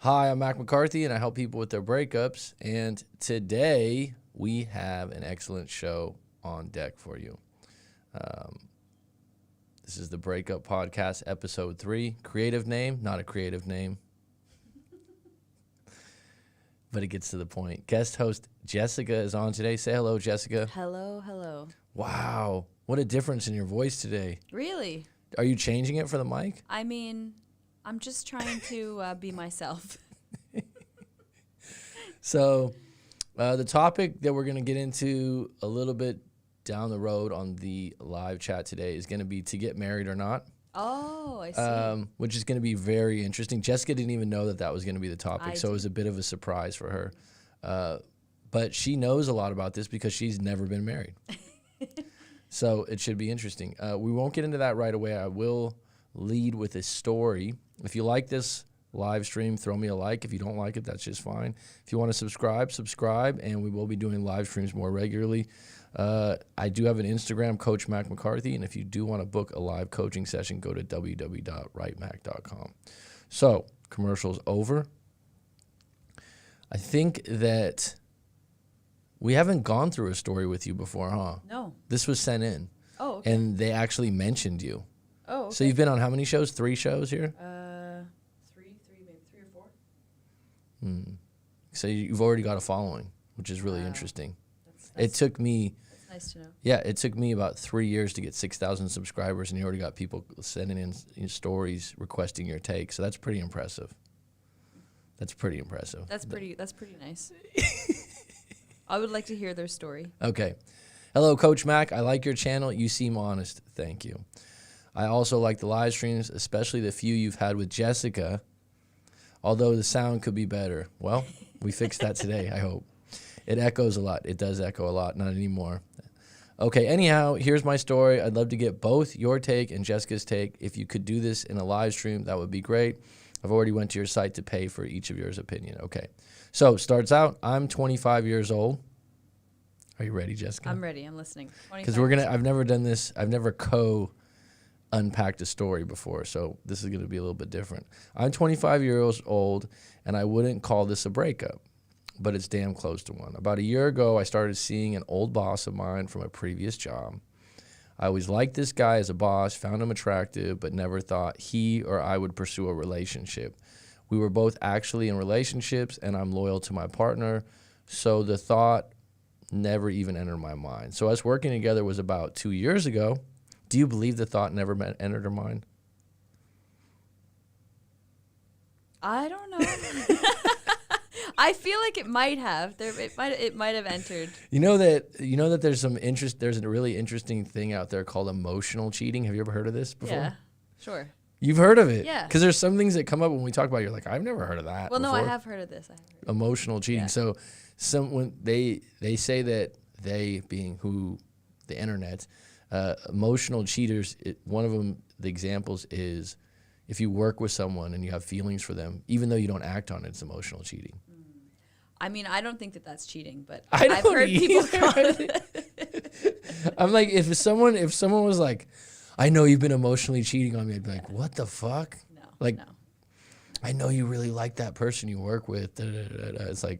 Hi, I'm Mac McCarthy, and I help people with their breakups. And today we have an excellent show on deck for you. This is the Breakup Podcast, Episode 3. Creative name, not a creative name, but it gets to the point. Guest host Jessica is on today. Say hello, Jessica. Hello, hello. Wow, what a difference in your voice today. Really? Are you changing it for the mic? I mean, I'm just trying to be myself. So the topic that we're going to get into a little bit down the road on the live chat today is going to be to get married or not. Oh, I see. Which is going to be very interesting. Jessica didn't even know that that was going to be the topic, so it was a did. bit of a surprise for her. But she knows a lot about this because she's never been married. So it should be interesting. We won't get into that right away. I will lead with a story. If you like this live stream, throw me a like. If you don't like it, that's just fine. If you want to subscribe, and we will be doing live streams more regularly. I do have an Instagram, Coach Mac McCarthy, and if you do want to book a live coaching session, go to www.writemac.com. So, commercials over. I think that we haven't gone through a story with you before, huh? No. This was sent in. Oh, okay. And they actually mentioned you. Oh, okay. So you've been on how many shows? 3 shows here? Maybe 3 or 4. So you've already got a following, which is really interesting. That's It took me, That's nice to know. yeah, it took me about 3 years to get 6,000 subscribers, and you already got people sending in stories requesting your take. So that's pretty impressive. That's pretty impressive. That's pretty nice. I would like to hear their story. Okay. Hello, Coach Mac. I like your channel. You seem honest. Thank you. I also like the live streams, especially the few you've had with Jessica, although the sound could be better. Well, we fixed that today, I hope. It echoes a lot. It does echo a lot. Not anymore. Okay, anyhow, here's my story. I'd love to get both your take and Jessica's take. If you could do this in a live stream, that would be great. I've already went to your site to pay for each of yours opinion. Okay. So, starts out, I'm 25 years old. Are you ready, Jessica? I'm ready. I'm listening. Because I've never done this. I've never unpacked a story before, so this is going to be a little bit different. I'm 25 years old, and I wouldn't call this a breakup, but it's damn close to one. About a year ago, I started seeing an old boss of mine from a previous job. I always liked this guy as a boss, found him attractive, but never thought he or I would pursue a relationship. We were both actually in relationships, and I'm loyal to my partner, so the thought never even entered my mind. So us working together was about 2 years ago. Do you believe the thought never entered her mind? I don't know. I feel like it might have. It might have entered. You know that there's some interest. There's a really interesting thing out there called emotional cheating. Have you ever heard of this before? Yeah, sure. You've heard of it? Yeah. Because there's some things that come up when we talk about it, you're like, I've never heard of that. Well, no, I before. have heard of this. Emotional cheating. Yeah. So when they say that they being who the internet, emotional cheaters, one of them, the examples is if you work with someone and you have feelings for them, even though you don't act on it, it's emotional cheating. I mean, I don't think that that's cheating, but I I've don't heard people either. call it. I'm like, if someone was like, I know you've been emotionally cheating on me, I'd be like, what the fuck? No, Like, no. I know you really like that person you work with. Da, da, da, da. It's like,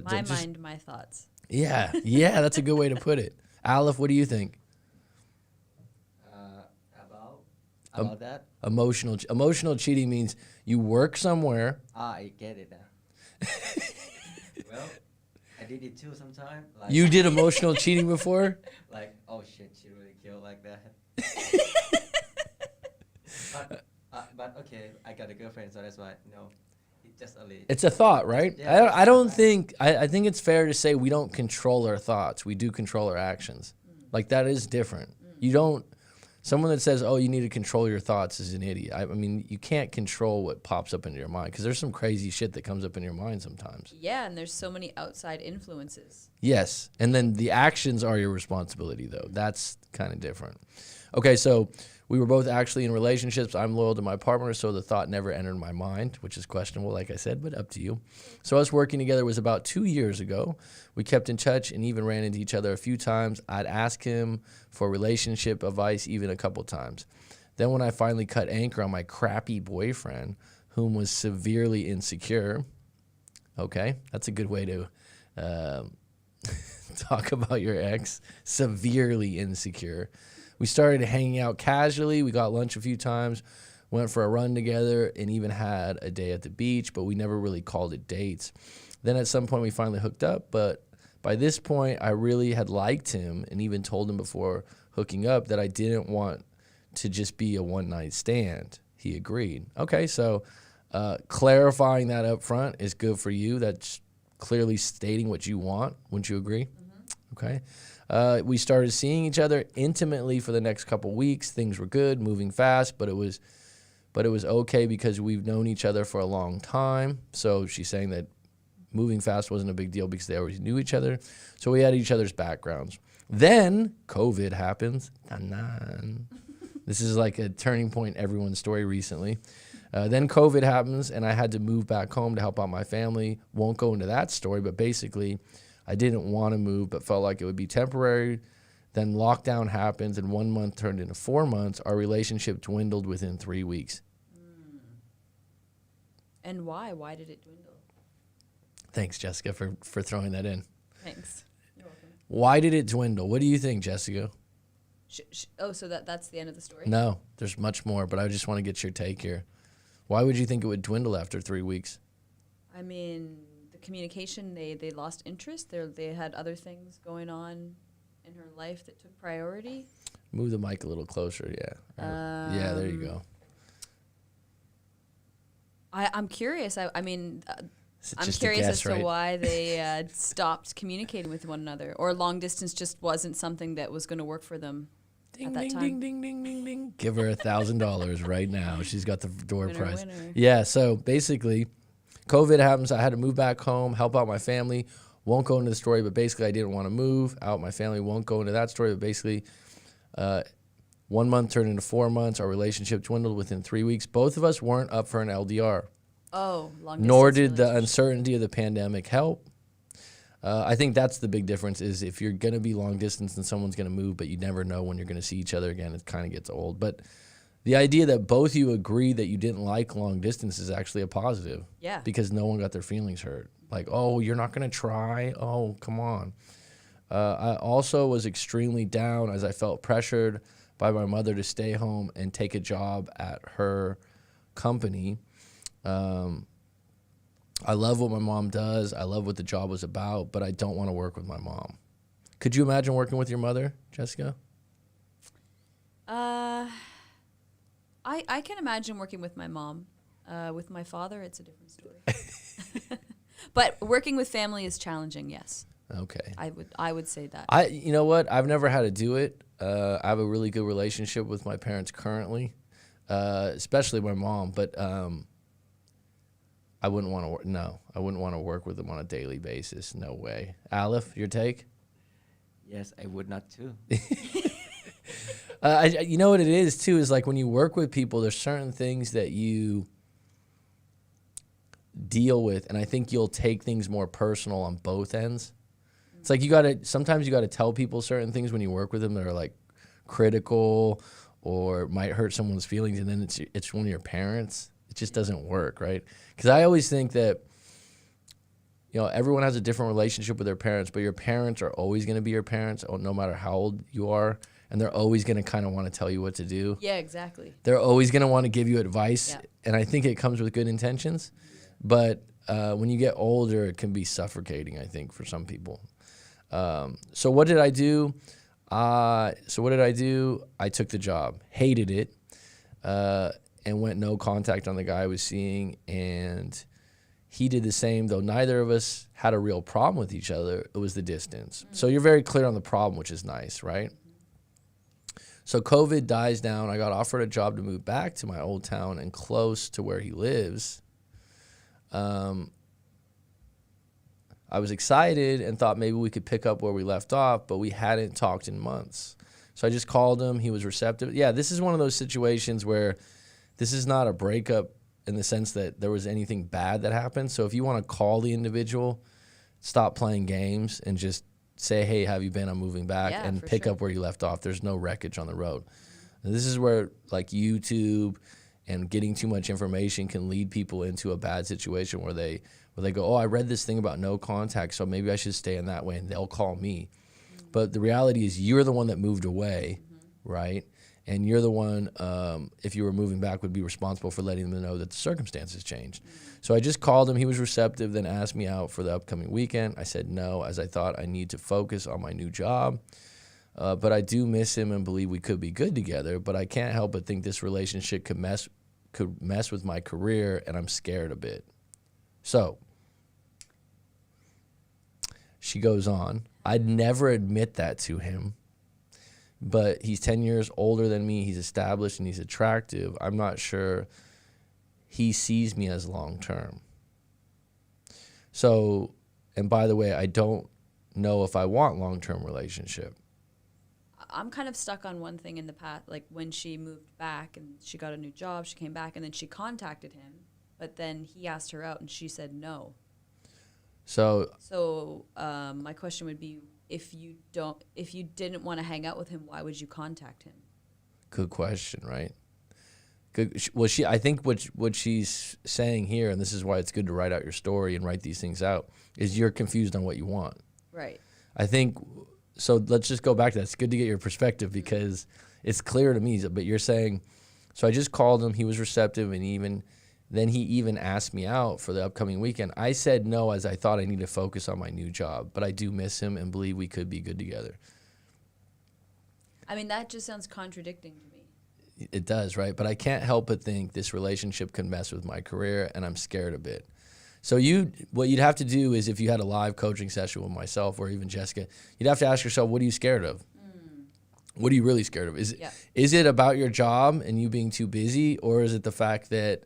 My mind, my thoughts. Yeah, that's a good way to put it. Aleph, what do you think? About that? Emotional cheating means you work somewhere. I get it now. Well, I did it too sometime. Like, You did emotional cheating before? like, oh shit, she really killed like that. But okay, I got a girlfriend, so that's why no, it's just a little. It's a thought, right? Yeah, I don't think I think it's fair to say we don't control our thoughts. We do control our actions. Like that is different. You don't. Someone that says, "Oh, you need to control your thoughts," is an idiot. I mean, you can't control what pops up into your mind because there's some crazy shit that comes up in your mind sometimes. Yeah, and there's so many outside influences. Yes, and then the actions are your responsibility, though. That's kind of different. Okay, so we were both actually in relationships. I'm loyal to my partner, so the thought never entered my mind, which is questionable, like I said, but up to you. So us working together was about 2 years ago. We kept in touch and even ran into each other a few times. I'd ask him for relationship advice even a couple times. Then when I finally cut anchor on my crappy boyfriend, whom was severely insecure. Okay, that's a good way to talk about your ex. Severely insecure. We started hanging out casually. We got lunch a few times, went for a run together, and even had a day at the beach, but we never really called it dates. Then at some point we finally hooked up, but by this point I really had liked him and even told him before hooking up that I didn't want to just be a one-night stand. He agreed. Okay, so clarifying that up front is good for you. That's clearly stating what you want. Wouldn't you agree? Okay. We started seeing each other intimately for the next couple weeks. Things were good, moving fast, but it was okay because we've known each other for a long time. So she's saying that moving fast wasn't a big deal because they always knew each other. So we had each other's backgrounds. Then COVID happens. This is like a turning point in everyone's story recently. Then COVID happens, and I had to move back home to help out my family. Won't go into that story, but basically I didn't want to move but felt like it would be temporary. Then lockdown happens, and 1 month turned into 4 months. Our relationship dwindled within 3 weeks. And why? Why did it dwindle? Thanks, Jessica, for throwing that in. Thanks. You're welcome. Why did it dwindle? What do you think, Jessica? So that's the end of the story? No, there's much more, but I just want to get your take here. Why would you think it would dwindle after 3 weeks? I mean, the communication, they lost interest. They had other things going on in her life that took priority. Move the mic a little closer, yeah. Yeah, there you go. I'm curious. I'm Just a curious guess, as to right? why they stopped communicating with one another, or long distance just wasn't something that was going to work for them Ding, at that ding, time. ding, ding, ding, ding, ding. Give her $1,000 right now. She's got the door Winner, prize. winner. Yeah, so basically, COVID happens. I had to move back home, help out my family. Won't go into the story, but basically I didn't want to move out my family. Won't go into that story, but basically 1 month turned into 4 months. Our relationship dwindled within 3 weeks. Both of us weren't up for an LDR. Oh, long distance. Nor did the relationship. uncertainty of the pandemic help. I think that's the big difference is if you're going to be long distance and someone's going to move, but you never know when you're going to see each other again, it kind of gets old. But the idea that both you agree that you didn't like long distance is actually a positive. Yeah. Because no one got their feelings hurt. Like, oh, you're not going to try? Oh, come on. I also was extremely down as I felt pressured by my mother to stay home and take a job at her company. I love what my mom does. I love what the job was about, but I don't want to work with my mom. Could you imagine working with your mother, Jessica? I can imagine working with my mom. With my father, it's a different story. But working with family is challenging. Yes, Okay. I would say that. You know what? I've never had to do it. I have a really good relationship with my parents currently, especially my mom. But I wouldn't want to work. No, I wouldn't want to work with them on a daily basis. No way. Aleph, your take? Yes, I would not too. You know what it is too is like when you work with people, there's certain things that you deal with, and I think you'll take things more personal on both ends. It's like sometimes you gotta tell people certain things when you work with them that are like critical or might hurt someone's feelings, and then it's one of your parents. It just doesn't work, right? Because I always think that everyone has a different relationship with their parents, but your parents are always going to be your parents, no matter how old you are, and they're always going to kind of want to tell you what to do. Yeah, exactly. They're always going to want to give you advice, Yeah. and I think it comes with good intentions. But when you get older, it can be suffocating, I think, for some people. So what did I do? I took the job, hated it, and went no contact on the guy I was seeing, and he did the same, though neither of us had a real problem with each other. It was the distance. So you're very clear on the problem, which is nice, right? So COVID dies down. I got offered a job to move back to my old town and close to where he lives. I was excited and thought maybe we could pick up where we left off, but we hadn't talked in months. So I just called him. He was receptive. Yeah, this is one of those situations where this is not a breakup in the sense that there was anything bad that happened. So if you want to call the individual, stop playing games and just say, hey, how have you been? I'm moving back, and pick sure. up where you left off. There's no wreckage on the road. And this is where like YouTube and getting too much information can lead people into a bad situation where they go, oh, I read this thing about no contact, so maybe I should stay in that way, and they'll call me. But the reality is you're the one that moved away, right? And you're the one, if you were moving back, would be responsible for letting them know that the circumstances changed. So I just called him. He was receptive, then asked me out for the upcoming weekend. I said no, as I thought I need to focus on my new job. But I do miss him and believe we could be good together. But I can't help but think this relationship could mess with my career, and I'm scared a bit. So she goes on. I'd never admit that to him. But he's 10 years older than me. He's established and he's attractive. I'm not sure he sees me as long-term. So, and by the way, I don't know if I want long-term relationship. I'm kind of stuck on one thing in the past, like when she moved back and she got a new job, she came back and then she contacted him, but then he asked her out and she said no. So my question would be, if you didn't want to hang out with him, why would you contact him? Good question, right? Good. Well, I think what she's saying here, and this is why it's good to write out your story and write these things out, is you're confused on what you want. Right. I think, so let's just go back to that. It's good to get your perspective because it's clear to me, but you're saying, so I just called him, he was receptive, and then he even asked me out for the upcoming weekend. I said no, as I thought I need to focus on my new job, but I do miss him and believe we could be good together. I mean, that just sounds contradicting to me. It does, right? But I can't help but think this relationship could mess with my career, and I'm scared a bit. So what you'd have to do is, if you had a live coaching session with myself or even Jessica, you'd have to ask yourself, what are you scared of? What are you really scared of? Is it about your job and you being too busy, or is it the fact that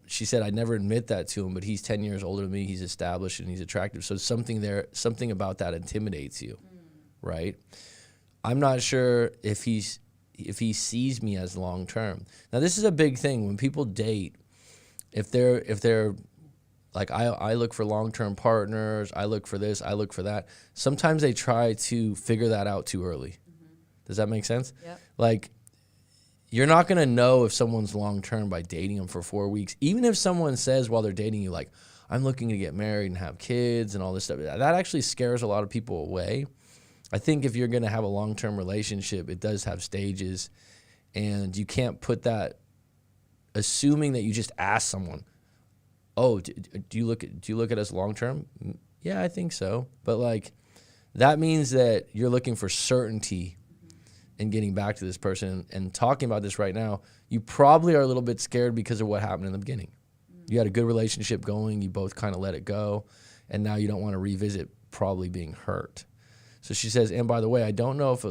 she said, I'd never admit that to him, but he's 10 years older than me, he's established, and he's attractive. So something about that intimidates you, right? I'm not sure if he sees me as long-term. Now, this is a big thing. When people date, if they're like, I look for long-term partners, I look for this, I look for that, sometimes they try to figure that out too early. Does that make sense? Yep. Like, you're not going to know if someone's long-term by dating them for 4 weeks. Even if someone says while they're dating you, like, I'm looking to get married and have kids and all this stuff, that actually scares a lot of people away. I think if you're going to have a long-term relationship, it does have stages, and you can't put that assuming that you just ask someone, oh, do you look at us long-term? Yeah, I think so. But, like, that means that you're looking for certainty and getting back to this person and talking about this right now. You probably are a little bit scared because of what happened in the beginning. You had a good relationship going, you both kind of let it go, and now you don't want to revisit probably being hurt. So she says, and by the way, I don't know if I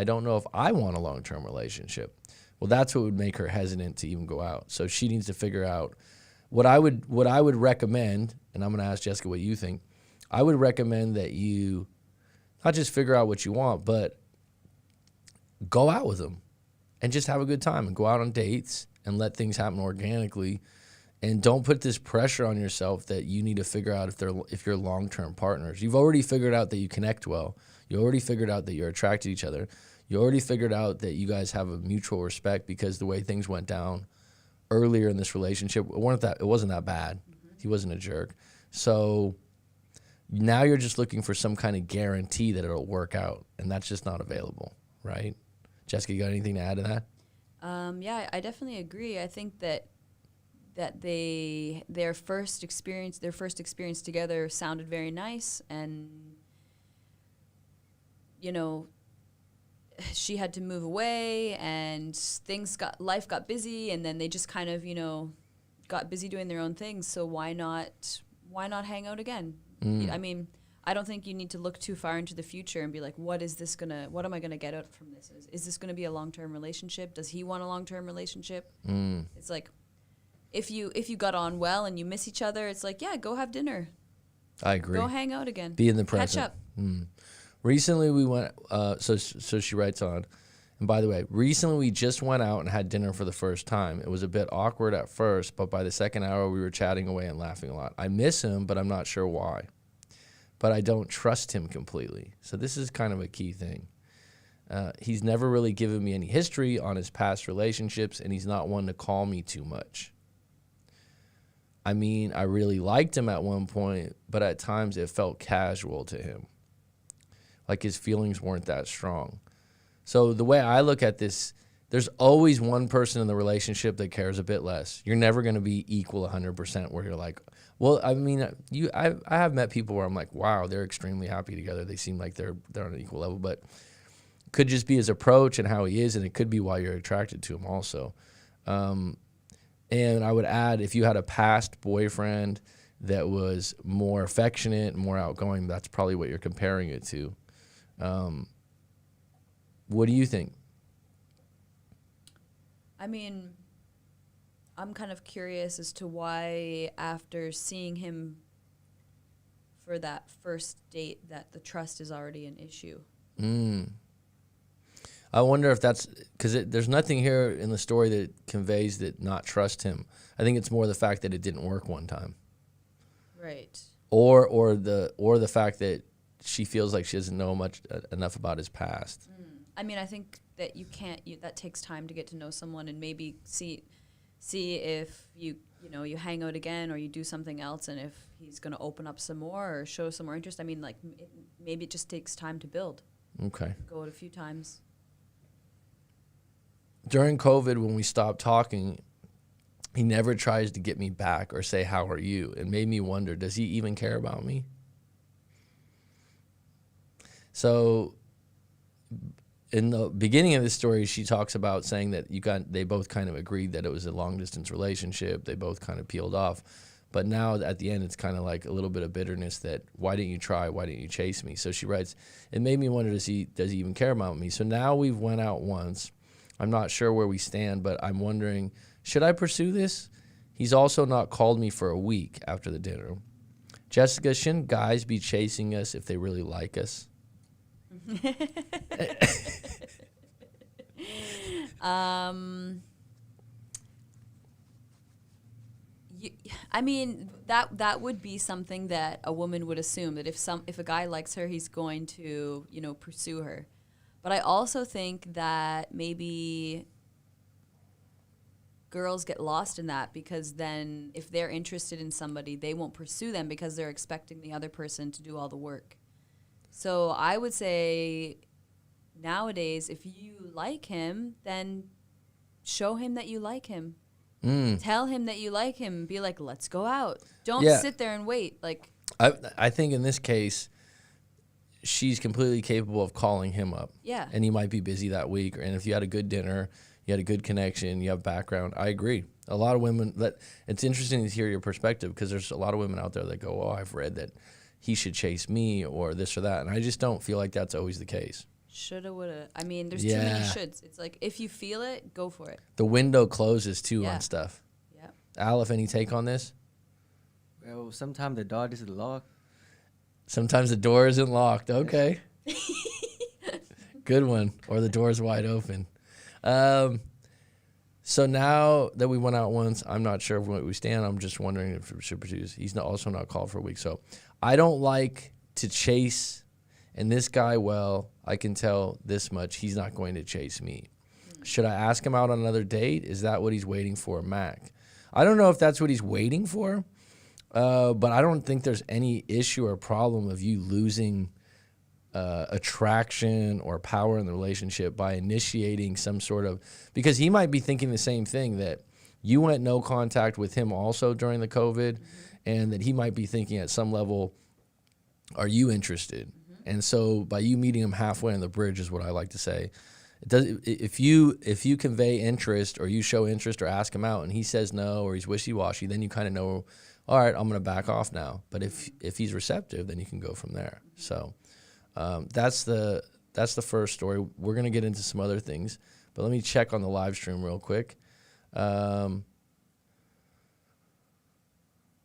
don't know if I want a long-term relationship. Well, that's what would make her hesitant to even go out. So she needs to figure out what I would recommend, and I'm going to ask Jessica what you think. I would recommend that you not just figure out what you want, but go out with them and just have a good time and go out on dates and let things happen organically, and don't put this pressure on yourself that you need to figure out if you're long-term partners. You've already figured out that you connect well. You already figured out that you're attracted to each other. You already figured out that you guys have a mutual respect because the way things went down earlier in this relationship, it wasn't that bad. He wasn't a jerk. So now you're just looking for some kind of guarantee that it'll work out, and that's just not available, right? Jessica, you got anything to add to that? Yeah, I definitely agree. I think that their first experience together sounded very nice, and she had to move away, and life got busy, and then they just kind of got busy doing their own things. So why not hang out again? I mean, I don't think you need to look too far into the future and be like, what am I gonna get out from this? Is this gonna be a long-term relationship? Does he want a long-term relationship? It's like, if you got on well and you miss each other, it's like, yeah, go have dinner. I agree. Go hang out again. Be in the present. Catch up. Recently we went, so she writes on, and by the way, recently we just went out and had dinner for the first time. It was a bit awkward at first, but by the second hour we were chatting away and laughing a lot. I miss him, but I'm not sure why. But I don't trust him completely. So this is kind of a key thing. He's never really given me any history on his past relationships, and he's not one to call me too much. I mean, I really liked him at one point, but at times it felt casual to him. Like his feelings weren't that strong. So the way I look at this, there's always one person in the relationship that cares a bit less. You're never going to be equal 100% where you're like, well, I mean, I have met people where I'm like, wow, they're extremely happy together. They seem like they're on an equal level, but it could just be his approach and how he is, and it could be why you're attracted to him also. And I would add, if you had a past boyfriend that was more affectionate, more outgoing, that's probably what you're comparing it to. What do you think? I mean, I'm kind of curious as to why after seeing him for that first date that the trust is already an issue. I wonder if that's because there's nothing here in the story that conveys that not trust him. I think it's more the fact that it didn't work one time. Right. Or the fact that she feels like she doesn't know enough about his past. I mean, I think that that takes time to get to know someone and maybe see if you hang out again or you do something else, and if he's going to open up some more or show some more interest. I mean, like maybe it just takes time to build. Okay. Go out a few times. During COVID, when we stopped talking, he never tries to get me back or say, how are you? It made me wonder, does he even care about me? So in the beginning of this story, she talks about saying that they both kind of agreed that it was a long distance relationship. They both kind of peeled off. But now at the end, it's kind of like a little bit of bitterness that, why didn't you try? Why didn't you chase me? So she writes, it made me wonder, does he even care about me? So now we've went out once. I'm not sure where we stand, but I'm wondering, should I pursue this? He's also not called me for a week after the dinner. Jessica, shouldn't guys be chasing us if they really like us? I mean, that would be something that a woman would assume, that if a guy likes her, he's going to, pursue her. But I also think that maybe girls get lost in that, because then if they're interested in somebody, they won't pursue them because they're expecting the other person to do all the work. So I would say nowadays, if you like him, then show him that you like him. Tell him that you like him. Be like, let's go out. Don't sit there and wait. Like, I think in this case, she's completely capable of calling him up. Yeah. And he might be busy that week. And if you had a good dinner, you had a good connection, you have background, I agree. A lot of women, it's interesting to hear your perspective, because there's a lot of women out there that go, oh, I've read that he should chase me or this or that. And I just don't feel like that's always the case. Shoulda, woulda. I mean, there's too many shoulds. It's like, if you feel it, go for it. The window closes too on stuff. Yeah. Al, if any take on this? Well, sometimes the door is locked. Sometimes the door isn't locked. Okay. Good one. Or the door's wide open. So now that we went out once, I'm not sure where we stand. I'm just wondering if we should produce. He's also not called for a week. So I don't like to chase. And this guy, well, I can tell this much. He's not going to chase me. Should I ask him out on another date? Is that what he's waiting for, Mac? I don't know if that's what he's waiting for. But I don't think there's any issue or problem of you losing attraction or power in the relationship by initiating some sort of, because he might be thinking the same thing, that you went no contact with him also during the COVID, and that he might be thinking at some level, are you interested? And so by you meeting him halfway on the bridge is what I like to say. If you convey interest, or you show interest or ask him out and he says no, or he's wishy-washy, then you kind of know, all right, I'm going to back off now. But if he's receptive, then you can go from there. So that's the first story. We're going to get into some other things, but let me check on the live stream real quick.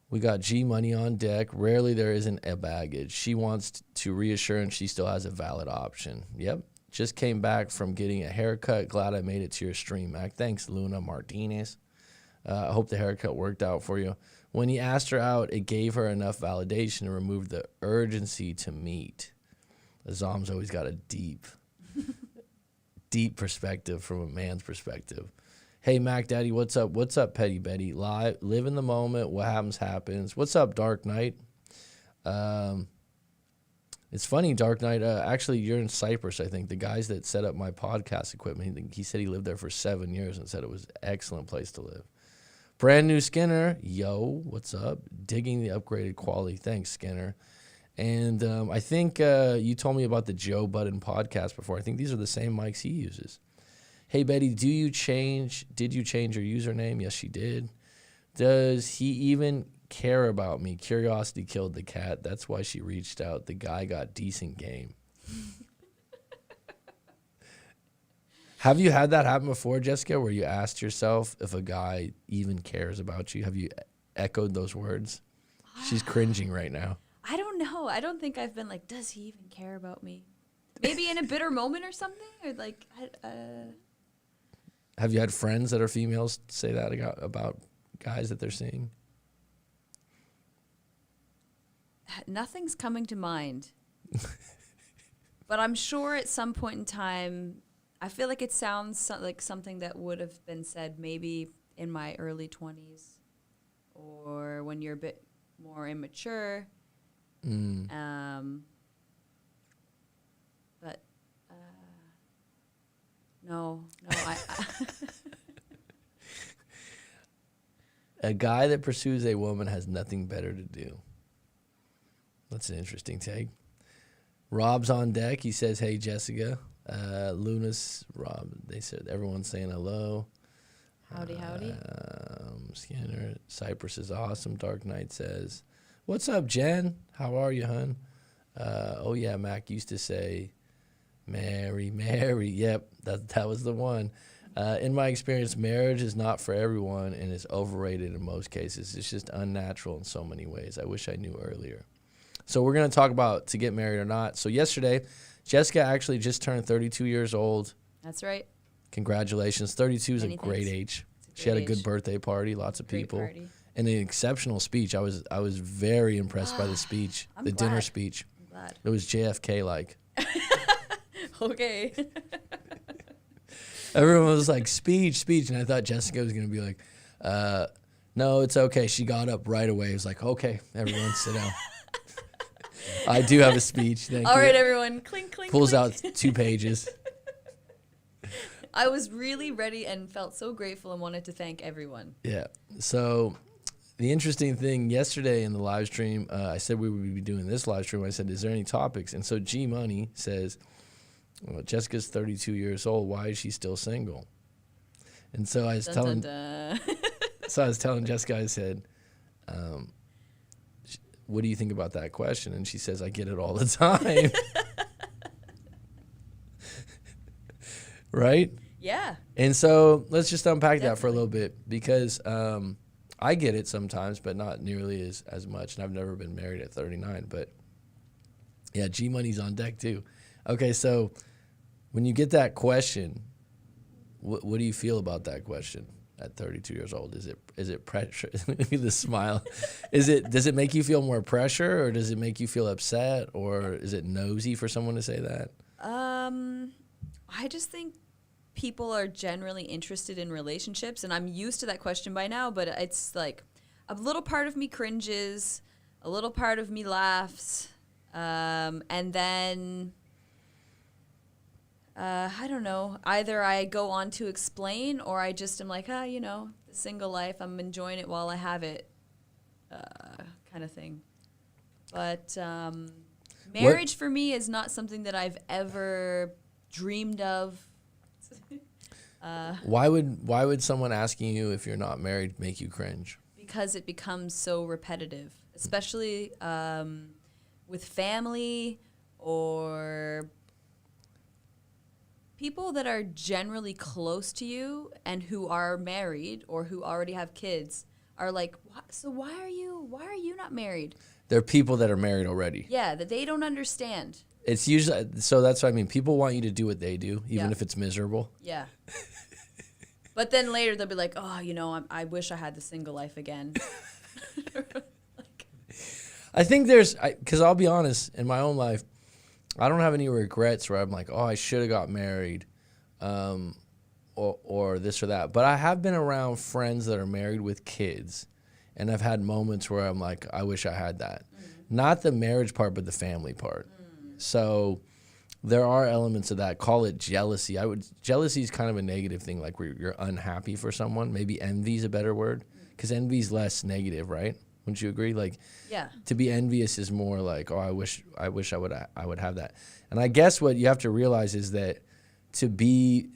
We got G Money on deck. Rarely there isn't a baggage. She wants to reassurance she still has a valid option. Yep. Just came back from getting a haircut. Glad I made it to your stream, Mac. Thanks, Luna Martinez. I hope the haircut worked out for you. When he asked her out, it gave her enough validation to remove the urgency to meet. The Zom's always got a deep. deep perspective from a man's perspective. Hey, Mac Daddy, what's up? What's up, Petty Betty? Live in the moment. What happens, happens. What's up, Dark Knight? It's funny, Dark Knight. Actually, you're in Cyprus, I think. The guys that set up my podcast equipment, he said he lived there for 7 years and said it was an excellent place to live. Brand new Skinner. Yo, what's up? Digging the upgraded quality. Thanks, Skinner. And I think you told me about the Joe Budden podcast before. I think these are the same mics he uses. Hey, Betty, did you change your username? Yes, she did. Does he even care about me? Curiosity killed the cat. That's why she reached out. The guy got decent game. Have you had that happen before, Jessica, where you asked yourself if a guy even cares about you? Have you echoed those words? She's cringing right now. I don't know. I don't think I've been like, does he even care about me? Maybe in a bitter moment or something? Or like, Have you had friends that are females say that about guys that they're seeing? Nothing's coming to mind. But I'm sure at some point in time, I feel like it sounds like something that would have been said maybe in my early 20s or when you're a bit more immature. But no, A guy that pursues a woman has nothing better to do. That's an interesting take. Rob's on deck. He says, hey, Jessica. Lunas, Rob, they said everyone's saying hello. Howdy. Skinner, Cyprus is awesome. Dark Knight says, what's up, Jen? How are you, hun? Oh, yeah, Mac used to say, Mary. Yep, that was the one. In my experience, marriage is not for everyone and is overrated in most cases. It's just unnatural in so many ways. I wish I knew earlier. So we're going to talk about to get married or not. So yesterday, Jessica actually just turned 32 years old. That's right. Congratulations. 32 is Many a great thanks. age. It's a She had a great good age. birthday party, lots of Great people, party. and an exceptional speech. I was very impressed by the speech, I'm the dinner glad. speech. I'm glad. It was JFK-like. Okay. Everyone was like, speech, and I thought Jessica was going to be like, no, it's okay. She got up right away. It was like, okay, everyone sit down. I do have a speech. Thank All you. right, everyone. Clink, clink, Pulls clink. out 2 pages. I was really ready and felt so grateful and wanted to thank everyone. Yeah. So the interesting thing yesterday in the live stream, I said we would be doing this live stream. I said, is there any topics? And so G Money says, well, Jessica's 32 years old. Why is she still single? And so I was Dun, dun, dun. so I was telling Jessica, I said, what do you think about that question? And she says, I get it all the time. Right? Yeah. And so let's just unpack that for a Definitely. little bit because I get it sometimes, but not nearly as much. And I've never been married at 39. But yeah, G Money's on deck too. Okay, so when you get that question, what do you feel about that question at 32 years old? Is it pressure? The smile. Does it make you feel more pressure, or does it make you feel upset, or is it nosy for someone to say that? I just think people are generally interested in relationships, and I'm used to that question by now, but it's like a little part of me cringes, a little part of me laughs, and then I don't know, either I go on to explain or I just am like, the single life, I'm enjoying it while I have it, kind of thing. But marriage for me is not something that I've ever dreamed of. Why would someone asking you if you're not married make you cringe? Because it becomes so repetitive, especially with family or people that are generally close to you and who are married or who already have kids are like, so why are you not married? There are people that are married already. Yeah, that they don't understand. It's usually, so that's what I mean. People want you to do what they do, even Yeah. if it's miserable. Yeah. But then later they'll be like, I wish I had the single life again. I think because I'll be honest, in my own life, I don't have any regrets where I'm like, oh, I should have got married. or this or that. But I have been around friends that are married with kids, and I've had moments where I'm like, I wish I had that. Not the marriage part, but the family part. So there are elements of that. Call it jealousy. Jealousy is kind of a negative thing, like where you're unhappy for someone. Maybe envy is a better word, because envy is less negative, right? Wouldn't you agree? Like, Yeah. to be envious is more like, oh, I wish I would have that. And I guess what you have to realize is that to be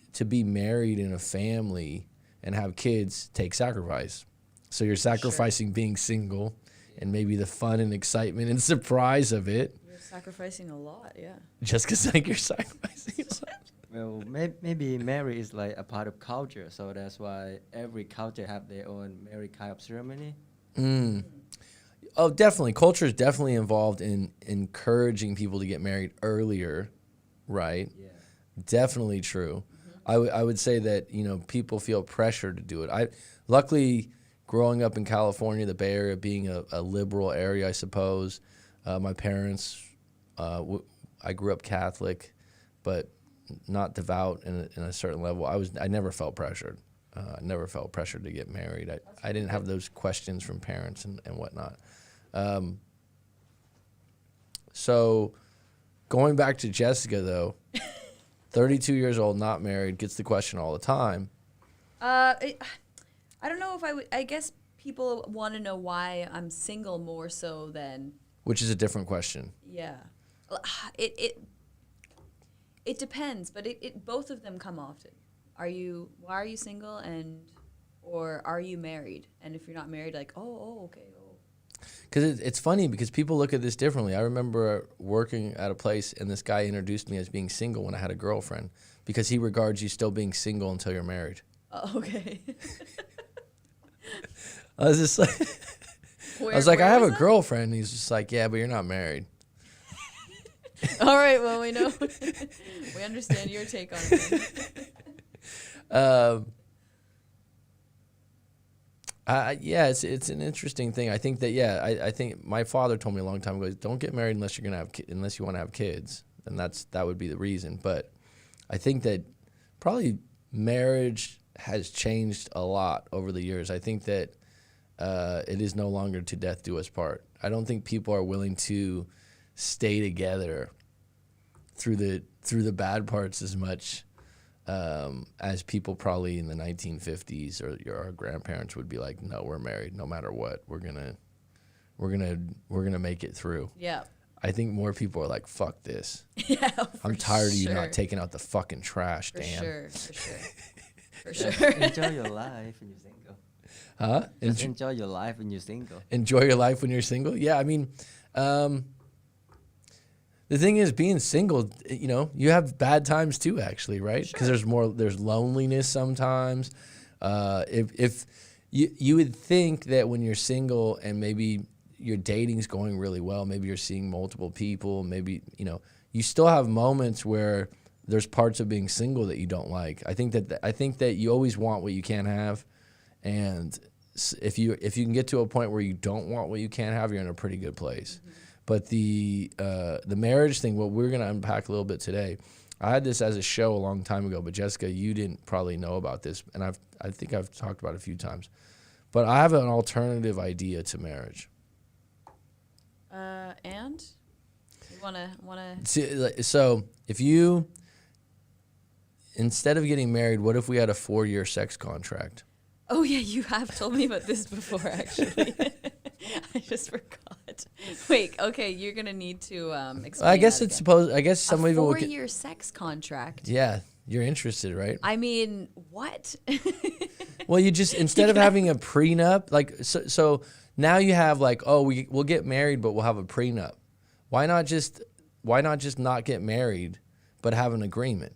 married in a family and have kids takes sacrifice. So you're sacrificing being single and maybe the fun and excitement and surprise of it. You're sacrificing a lot, yeah. Just because like you're sacrificing a lot. Well, maybe marriage is like a part of culture, so that's why every culture have their own marriage kind of ceremony. Oh, definitely. Culture is definitely involved in encouraging people to get married earlier, right? Yeah. Definitely true. I would say that, people feel pressure to do it. Luckily, growing up in California, the Bay Area being a liberal area, I suppose, my parents, I grew up Catholic, but not devout in a certain level. I never felt pressured. I never felt pressured to get married. I didn't have those questions from parents and whatnot. So going back to Jessica, though, 32 years old, not married, gets the question all the time. I don't know if I guess people want to know why I'm single more so than. Which is a different question. Yeah. It depends, but both of them come often. Why are you single or are you married? And if you're not married, like, okay. Because it's funny because people look at this differently. I remember working at a place and this guy introduced me as being single when I had a girlfriend because he regards you still being single until you're married. Okay. I was just like, I have a girlfriend. And he's just like, yeah, but you're not married. All right, well, we know. We understand your take on it. It's an interesting thing. I think that I think my father told me a long time ago, don't get married unless you're gonna have unless you want to have kids, and that would be the reason. But I think that probably marriage has changed a lot over the years. I think that it is no longer to death do us part. I don't think people are willing to stay together through the bad parts as much as people probably in the 1950s or our grandparents would be like, no, we're married no matter what. We're gonna make it through. Yeah. I think more people are like, fuck this. Yeah. I'm tired of you not taking out the fucking trash, For Dan. sure. For Just sure. enjoy your life when you're single. Huh? Just enjoy your life when you're single. Enjoy your life when you're single? Yeah, I mean, the thing is, being single, you have bad times too, actually, right? Because there's loneliness sometimes. If you would think that when you're single and maybe your dating's going really well, maybe you're seeing multiple people, maybe, you still have moments where there's parts of being single that you don't like. I think that you always want what you can't have, and if you can get to a point where you don't want what you can't have, you're in a pretty good place. Mm-hmm. But the marriage thing, what we're gonna unpack a little bit today, I had this as a show a long time ago, but Jessica, you didn't probably know about this, and I think I've talked about it a few times. But I have an alternative idea to marriage. And you wanna So if you, instead of getting married, what if we had a 4-year sex contract? Oh yeah, you have told me about this before, actually. I just forgot. Wait, okay, you're gonna need to explain. I guess that it's again. supposed. I guess some people would. 4-year sex contract. Yeah, you're interested, right? I mean, what? Well, you just instead of having a prenup, like so now you have like, oh, we'll get married, but we'll have a prenup. Why not just not get married, but have an agreement?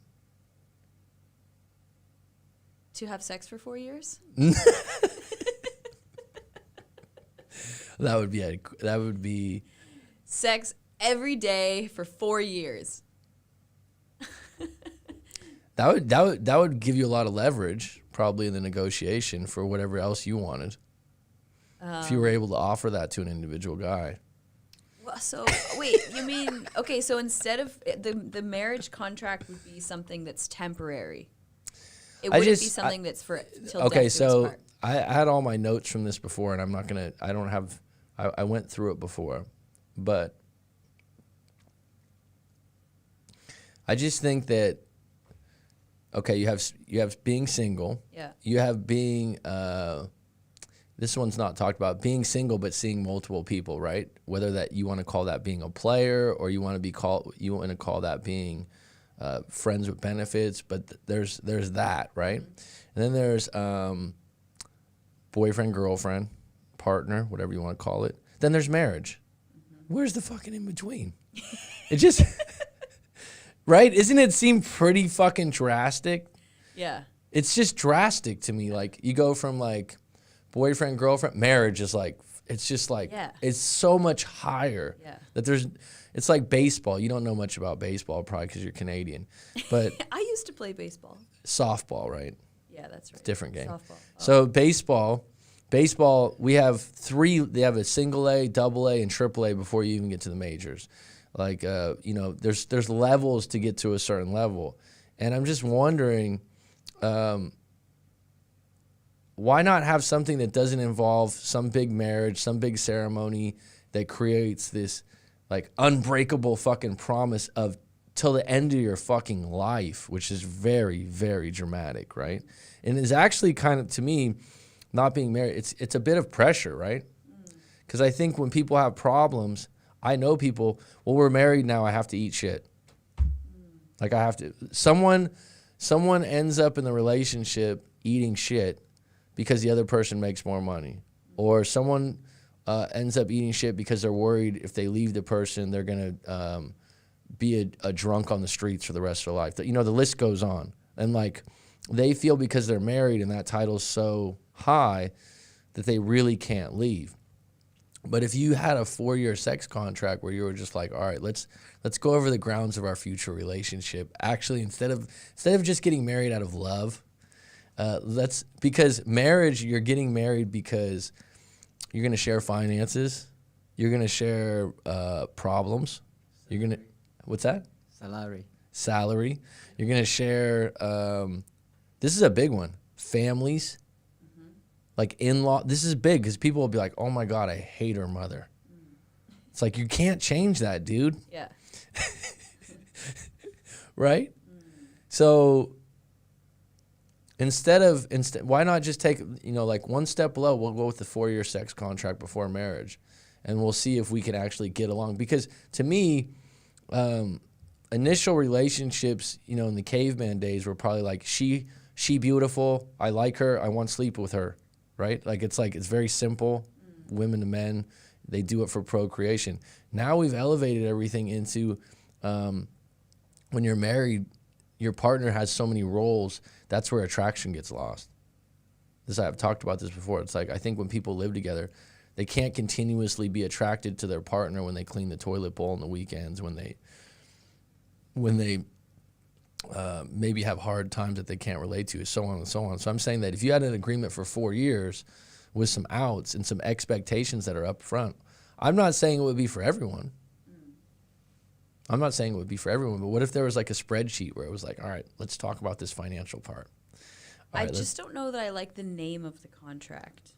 To have sex for 4 years? That would be Sex every day for 4 years. that would give you a lot of leverage probably in the negotiation for whatever else you wanted. If you were able to offer that to an individual guy. Well, so wait, you mean okay? So instead of the marriage contract would be something that's temporary. It I wouldn't just be something that's for till okay. death do us So part. I had all my notes from this before, and I don't have. I went through it before, but I just think that okay, you have being single. Yeah. You have being this one's not talked about, being single but seeing multiple people, right? Whether that you want to call that being a player or you want to call that being friends with benefits, but there's that, right? And then there's boyfriend, girlfriend, partner, whatever you want to call it. Then there's marriage. Where's the fucking in between? It just right? Isn't it seem pretty fucking drastic? Yeah. It's just drastic to me. Like you go from like boyfriend, girlfriend, marriage is like it's just like Yeah. it's so much higher Yeah. that it's like baseball. You don't know much about baseball probably because you're Canadian, but I used to play baseball. softball, right? Yeah, that's right. Different game. Softball. Oh. So baseball, we have three. They have a single A, double A, and triple A before you even get to the majors. Like there's levels to get to a certain level, and I'm just wondering, why not have something that doesn't involve some big marriage, some big ceremony that creates this like unbreakable fucking promise of till the end of your fucking life, which is very, very dramatic, right? And is actually kind of, to me, not being married, it's a bit of pressure, right? Because I think when people have problems, I know people, well, we're married now, I have to eat shit. Like I have to, someone ends up in the relationship eating shit because the other person makes more money. Or someone ends up eating shit because they're worried if they leave the person, they're going to be a drunk on the streets for the rest of their life. The list goes on. And like they feel because they're married and that title's so high that they really can't leave. But if you had a 4-year sex contract where you were just like, all right, let's go over the grounds of our future relationship. Actually, instead of just getting married out of love, because marriage, you're getting married because you're going to share finances, you're going to share problems, you're going to, what's that? Salary. You're going to share, this is a big one, families. Like in-law, this is big because people will be like, oh my God, I hate her mother. It's like, you can't change that, dude. Yeah. Right? So why not just take, like one step below, we'll go with the 4-year sex contract before marriage and we'll see if we can actually get along. Because to me, initial relationships, in the caveman days were probably like, she beautiful, I like her, I want to sleep with her. Right? It's very simple, women to men, they do it for procreation. Now we've elevated everything into when you're married, your partner has so many roles, that's where attraction gets lost. I've talked about this before. It's like, I think when people live together, they can't continuously be attracted to their partner when they clean the toilet bowl on the weekends, when they maybe have hard times that they can't relate to, so on and so on. So I'm saying that if you had an agreement for 4 years with some outs and some expectations that are up front, I'm not saying it would be for everyone. I'm not saying it would be for everyone, but what if there was like a spreadsheet where it was like, all right, let's talk about this financial part. I just don't know that I like the name of the contract.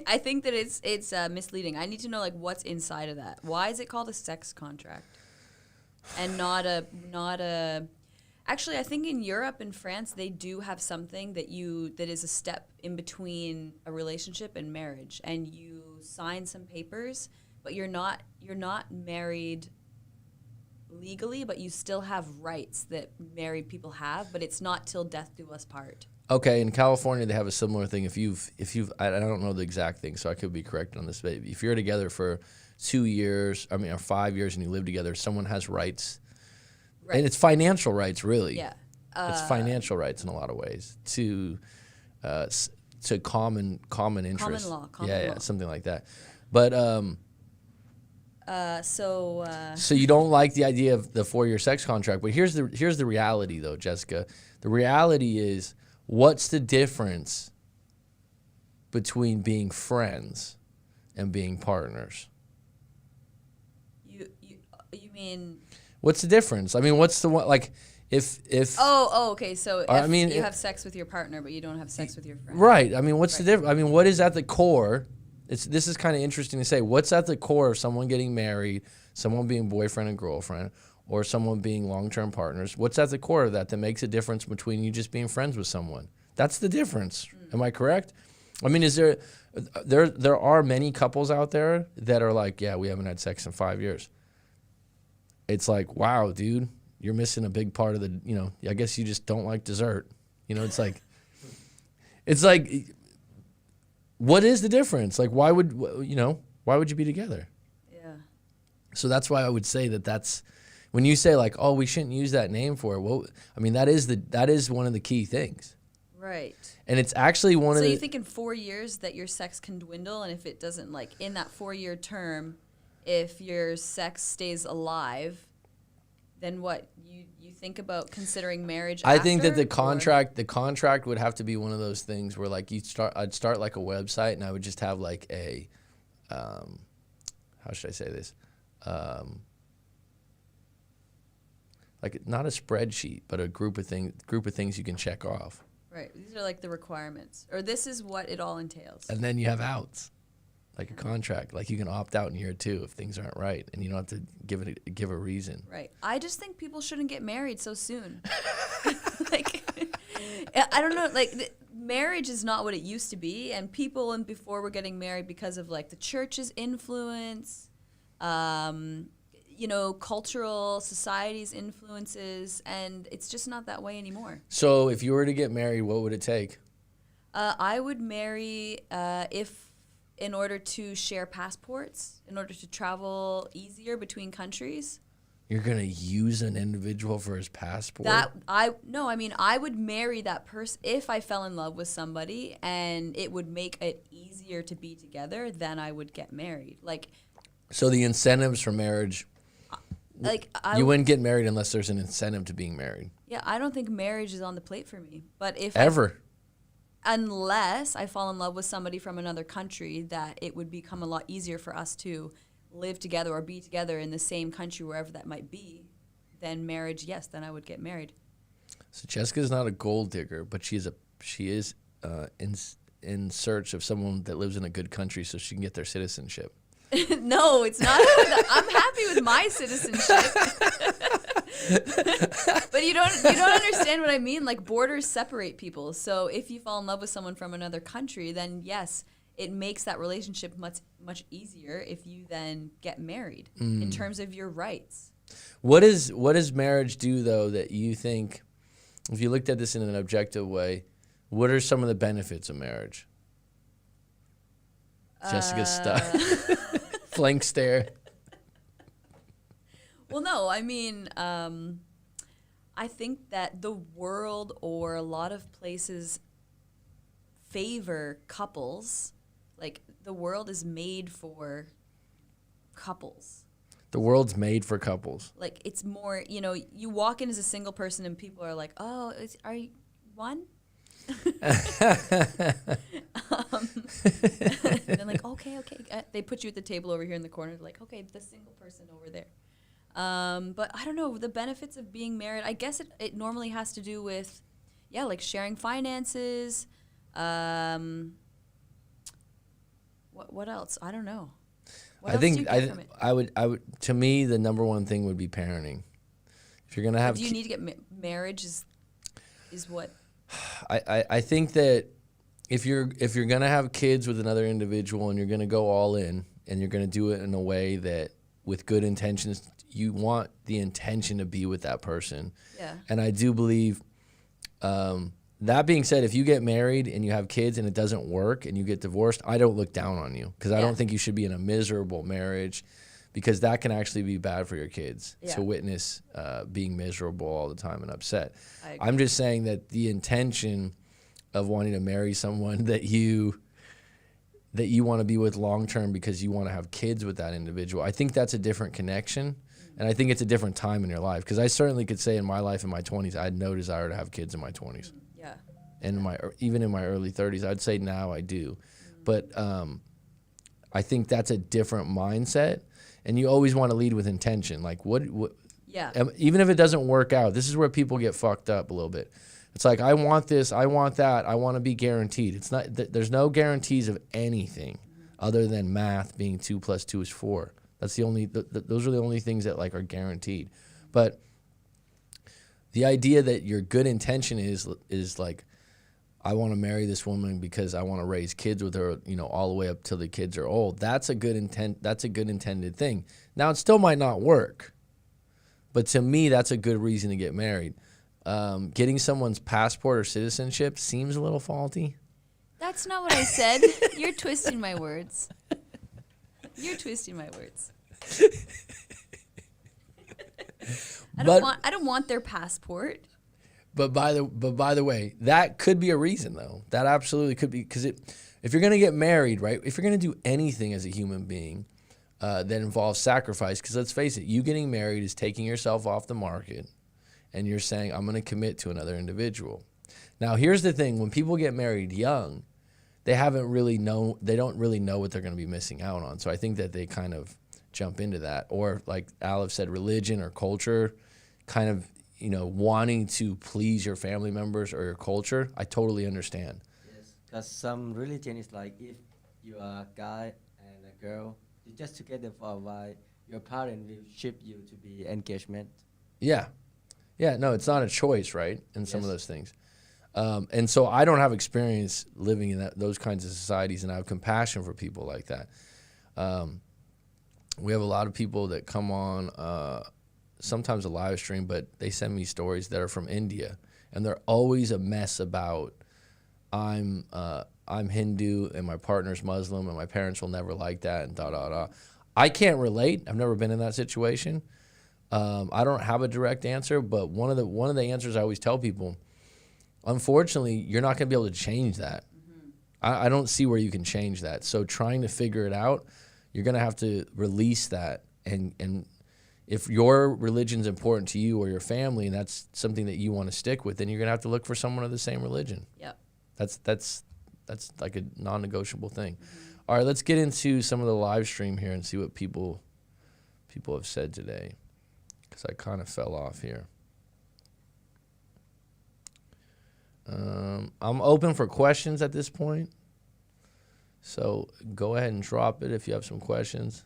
I think that it's misleading. I need to know like what's inside of that. Why is it called a sex contract and not a Actually, I think in Europe and France they do have something that is a step in between a relationship and marriage, and you sign some papers, but you're not married legally, but you still have rights that married people have, but it's not till death do us part. Okay, in California they have a similar thing. If you've I don't know the exact thing, so I could be correct on this, but if you're together for 2 years, or 5 years, and you live together, someone has rights. Right. And it's financial rights, really. Yeah. It's financial rights in a lot of ways to common interests. Common law. Yeah, something like that. But so you don't like the idea of the 4-year sex contract, but here's the reality though, Jessica. The reality is, what's the difference between being friends and being partners? You mean? What's the difference? I mean, what's the one, like, If Okay. So I if mean, you have sex with your partner, but you don't have sex with your friend. right. I mean, what's the difference? I mean, what is at the core? This is kind of interesting to say. What's at the core of someone getting married, someone being boyfriend and girlfriend, or someone being long-term partners? What's at the core of that makes a difference between you just being friends with someone? That's the difference. Am I correct? I mean, is there are many couples out there that are like, yeah, we haven't had sex in 5 years. It's like, wow, dude, you're missing a big part of the, I guess you just don't like dessert. It's like, what is the difference? Like, why would you be together? Yeah. So that's why I would say that's, when you say like, oh, we shouldn't use that name for it. Well, I mean, that is one of the key things. Right. And it's actually one of the... So you think in 4 years that your sex can dwindle, and if it doesn't, like, in that 4-year term, if your sex stays alive, then what? You think about considering marriage I after, think that the contract would have to be one of those things where, like, I'd start like a website, and I would just have like a, how should I say this? Like, not a spreadsheet, but a group of things you can check off. Right. These are like the requirements, or this is what it all entails. And then you have outs, like a contract. Like, you can opt out in year 2 if things aren't right, and you don't have to give a reason. Right. I just think people shouldn't get married so soon. Like, I don't know. Like, marriage is not what it used to be, and people before were getting married because of like the church's influence, cultural society's influences, and it's just not that way anymore. So if you were to get married, what would it take? I would marry in order to share passports, in order to travel easier between countries. You're gonna use an individual for his passport? I would marry that person if I fell in love with somebody and it would make it easier to be together. Then I would get married. Like, so the incentives for marriage. Like, you wouldn't get married unless there's an incentive to being married. Yeah, I don't think marriage is on the plate for me. But unless I fall in love with somebody from another country, that it would become a lot easier for us to live together or be together in the same country, wherever that might be, then marriage, yes, then I would get married. So Jessica's not a gold digger, but she is in search of someone that lives in a good country so she can get their citizenship. No, it's not. I'm happy with my citizenship. But you don't understand what I mean. Like, borders separate people. So if you fall in love with someone from another country, then yes, it makes that relationship much easier if you then get married in terms of your rights. What does marriage do, though, that you think, if you looked at this in an objective way, what are some of the benefits of marriage? Jessica's stuck. Flank stare. Well, no, I mean, I think that the world or a lot of places favor couples. Like, the world is made for couples. The world's made for couples. Like, it's more, you walk in as a single person and people are like, oh, are you one? And then like, okay. They put you at the table over here in the corner. Like, okay, the single person over there. But I don't know, the benefits of being married, I guess it normally has to do with, like sharing finances. What else? I don't know. What else do you get from it? I would, to me, the number one thing would be parenting. If you're going to have... Do you need to get marriage is what? I think that if you're going to have kids with another individual and you're going to go all in and you're going to do it in a way that with good intentions, you want the intention to be with that person. Yeah. And I do believe, that being said, if you get married and you have kids and it doesn't work and you get divorced, I don't look down on you because I don't think you should be in a miserable marriage, because that can actually be bad for your kids to witness being miserable all the time and upset. I'm just saying that the intention of wanting to marry someone that you want to be with long term because you want to have kids with that individual, I think that's a different connection. And I think it's a different time in your life, because I certainly could say in my life in my 20s, I had no desire to have kids in my 20s. Yeah. And even in my early 30s, I'd say now I do. But I think that's a different mindset. And you always want to lead with intention. Like, what Yeah. Even if it doesn't work out, this is where people get fucked up a little bit. It's like, I want this, I want that, I want to be guaranteed. It's not. There's no guarantees of anything other than math being 2 + 2 is 4. That's the only. Those are the only things that like are guaranteed. But the idea that your good intention is like, I want to marry this woman because I want to raise kids with her, you know, all the way up till the kids are old. That's a good intent. That's a good intended thing. Now, it still might not work, but to me, that's a good reason to get married. Getting someone's passport or citizenship seems a little faulty. That's not what I said. You're twisting my words. You're twisting my words. I don't want their passport. But by the way, that could be a reason though. That absolutely could be, because if you're gonna get married, right? If you're gonna do anything as a human being that involves sacrifice, because let's face it, you getting married is taking yourself off the market, and you're saying, I'm gonna commit to another individual. Now, here's the thing: when people get married young, they don't really know what they're gonna be missing out on. So I think that they kind of jump into that, or like Aleph said, religion or culture, kind of, you know, wanting to please your family members or your culture. I totally understand. Yes, because some religion is like, if you are a guy and a girl, you're just together for a while, your parent will ship you to be engagement. Yeah. Yeah, no, it's not a choice, right? In some of those things. And so I don't have experience living in those kinds of societies, and I have compassion for people like that. We have a lot of people that come on, sometimes a live stream, but they send me stories that are from India, and they're always a mess about, I'm Hindu and my partner's Muslim and my parents will never like that and da da da. I can't relate. I've never been in that situation. I don't have a direct answer, but one of the answers I always tell people, unfortunately, you're not going to be able to change that. I don't see where you can change that. So trying to figure it out, you're going to have to release that. And if your religion's important to you or your family, and that's something that you want to stick with, then you're going to have to look for someone of the same religion. Yep. That's like a non-negotiable thing. All right, let's get into some of the live stream here and see what people have said today, because I kind of fell off here. I'm open for questions at this point, so go ahead and drop it if you have some questions.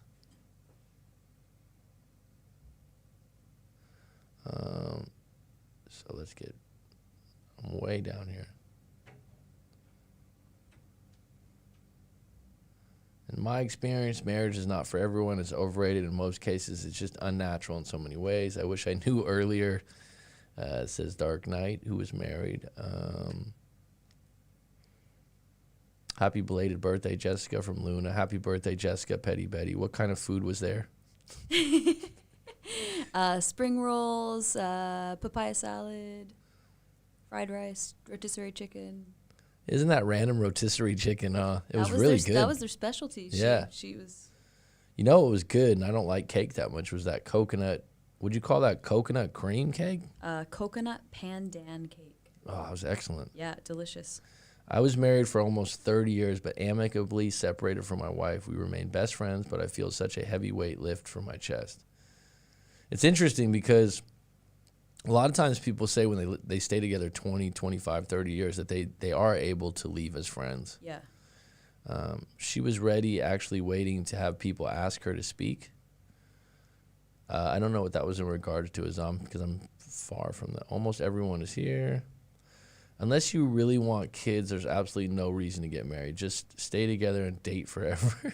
So let's get, I'm way down here. In my experience, marriage is not for everyone. It's overrated in most cases. It's just unnatural in so many ways. I wish I knew earlier, says Dark Knight, who was married. Happy belated birthday, Jessica from Luna. Happy birthday, Jessica, Petty Betty. What kind of food was there? Spring rolls, papaya salad, fried rice, rotisserie chicken. Isn't that random rotisserie chicken? It was That really good. That was their specialty. Yeah. She was. You know, it was good, and I don't like cake that much, was that coconut. Would you call that coconut cream cake? Coconut pandan cake. Oh, it was excellent. Yeah, delicious. I was married for almost 30 years, but amicably separated from my wife. We remained best friends, but I feel such a heavy weight lift from my chest. It's interesting because a lot of times people say when they stay together 20, 25, 30 years that they are able to leave as friends. Yeah. She was ready, actually waiting to have people ask her to speak. I don't know what that was in regards to, because I'm far from that. Almost everyone is here. Unless you really want kids, there's absolutely no reason to get married. Just stay together and date forever.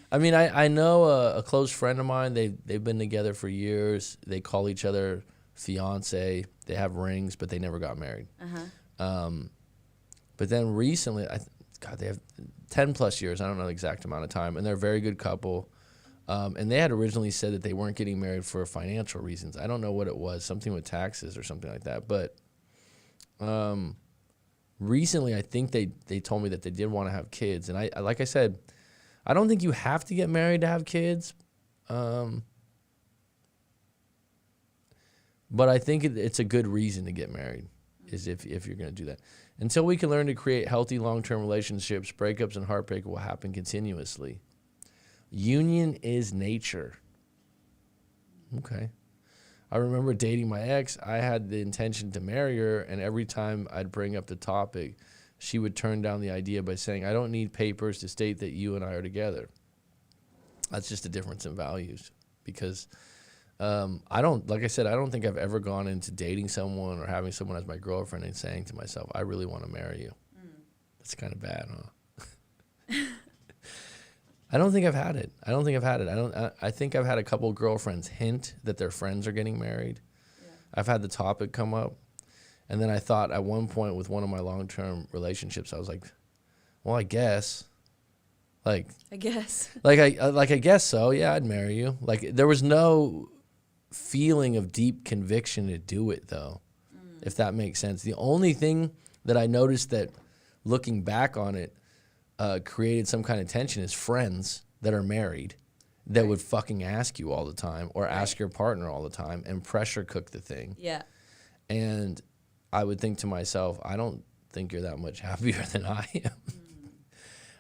I mean, I know a close friend of mine. They've been together for years. They call each other fiance. They have rings, but they never got married. But then recently, they have 10 plus years. I don't know the exact amount of time, and they're a very good couple. And they had originally said that they weren't getting married for financial reasons. I don't know what it was, something with taxes or something like that. But recently, I think they told me that they did want to have kids. And I like I said, I don't think you have to get married to have kids. But I think it's a good reason to get married, is if you're going to do that. Until we can learn to create healthy long-term relationships, breakups and heartbreak will happen continuously. Union is nature. Okay. I remember dating my ex. I had the intention to marry her, and every time I'd bring up the topic, she would turn down the idea by saying, I don't need papers to state that you and I are together. That's just a difference in values. Because like I said, I don't think I've ever gone into dating someone or having someone as my girlfriend and saying to myself, I really want to marry you. That's kind of bad, huh? I don't think I've had it. I think I've had a couple girlfriends hint that their friends are getting married. Yeah. I've had the topic come up. And then I thought at one point with one of my long-term relationships, I was like, well, I guess. I guess so. Yeah, I'd marry you. Like, there was no feeling of deep conviction to do it, though, if that makes sense. The only thing that I noticed that looking back on it created some kind of tension is friends that are married that would fucking ask you all the time or ask your partner all the time and pressure cook the thing. Yeah. And I would think to myself, I don't think you're that much happier than I am.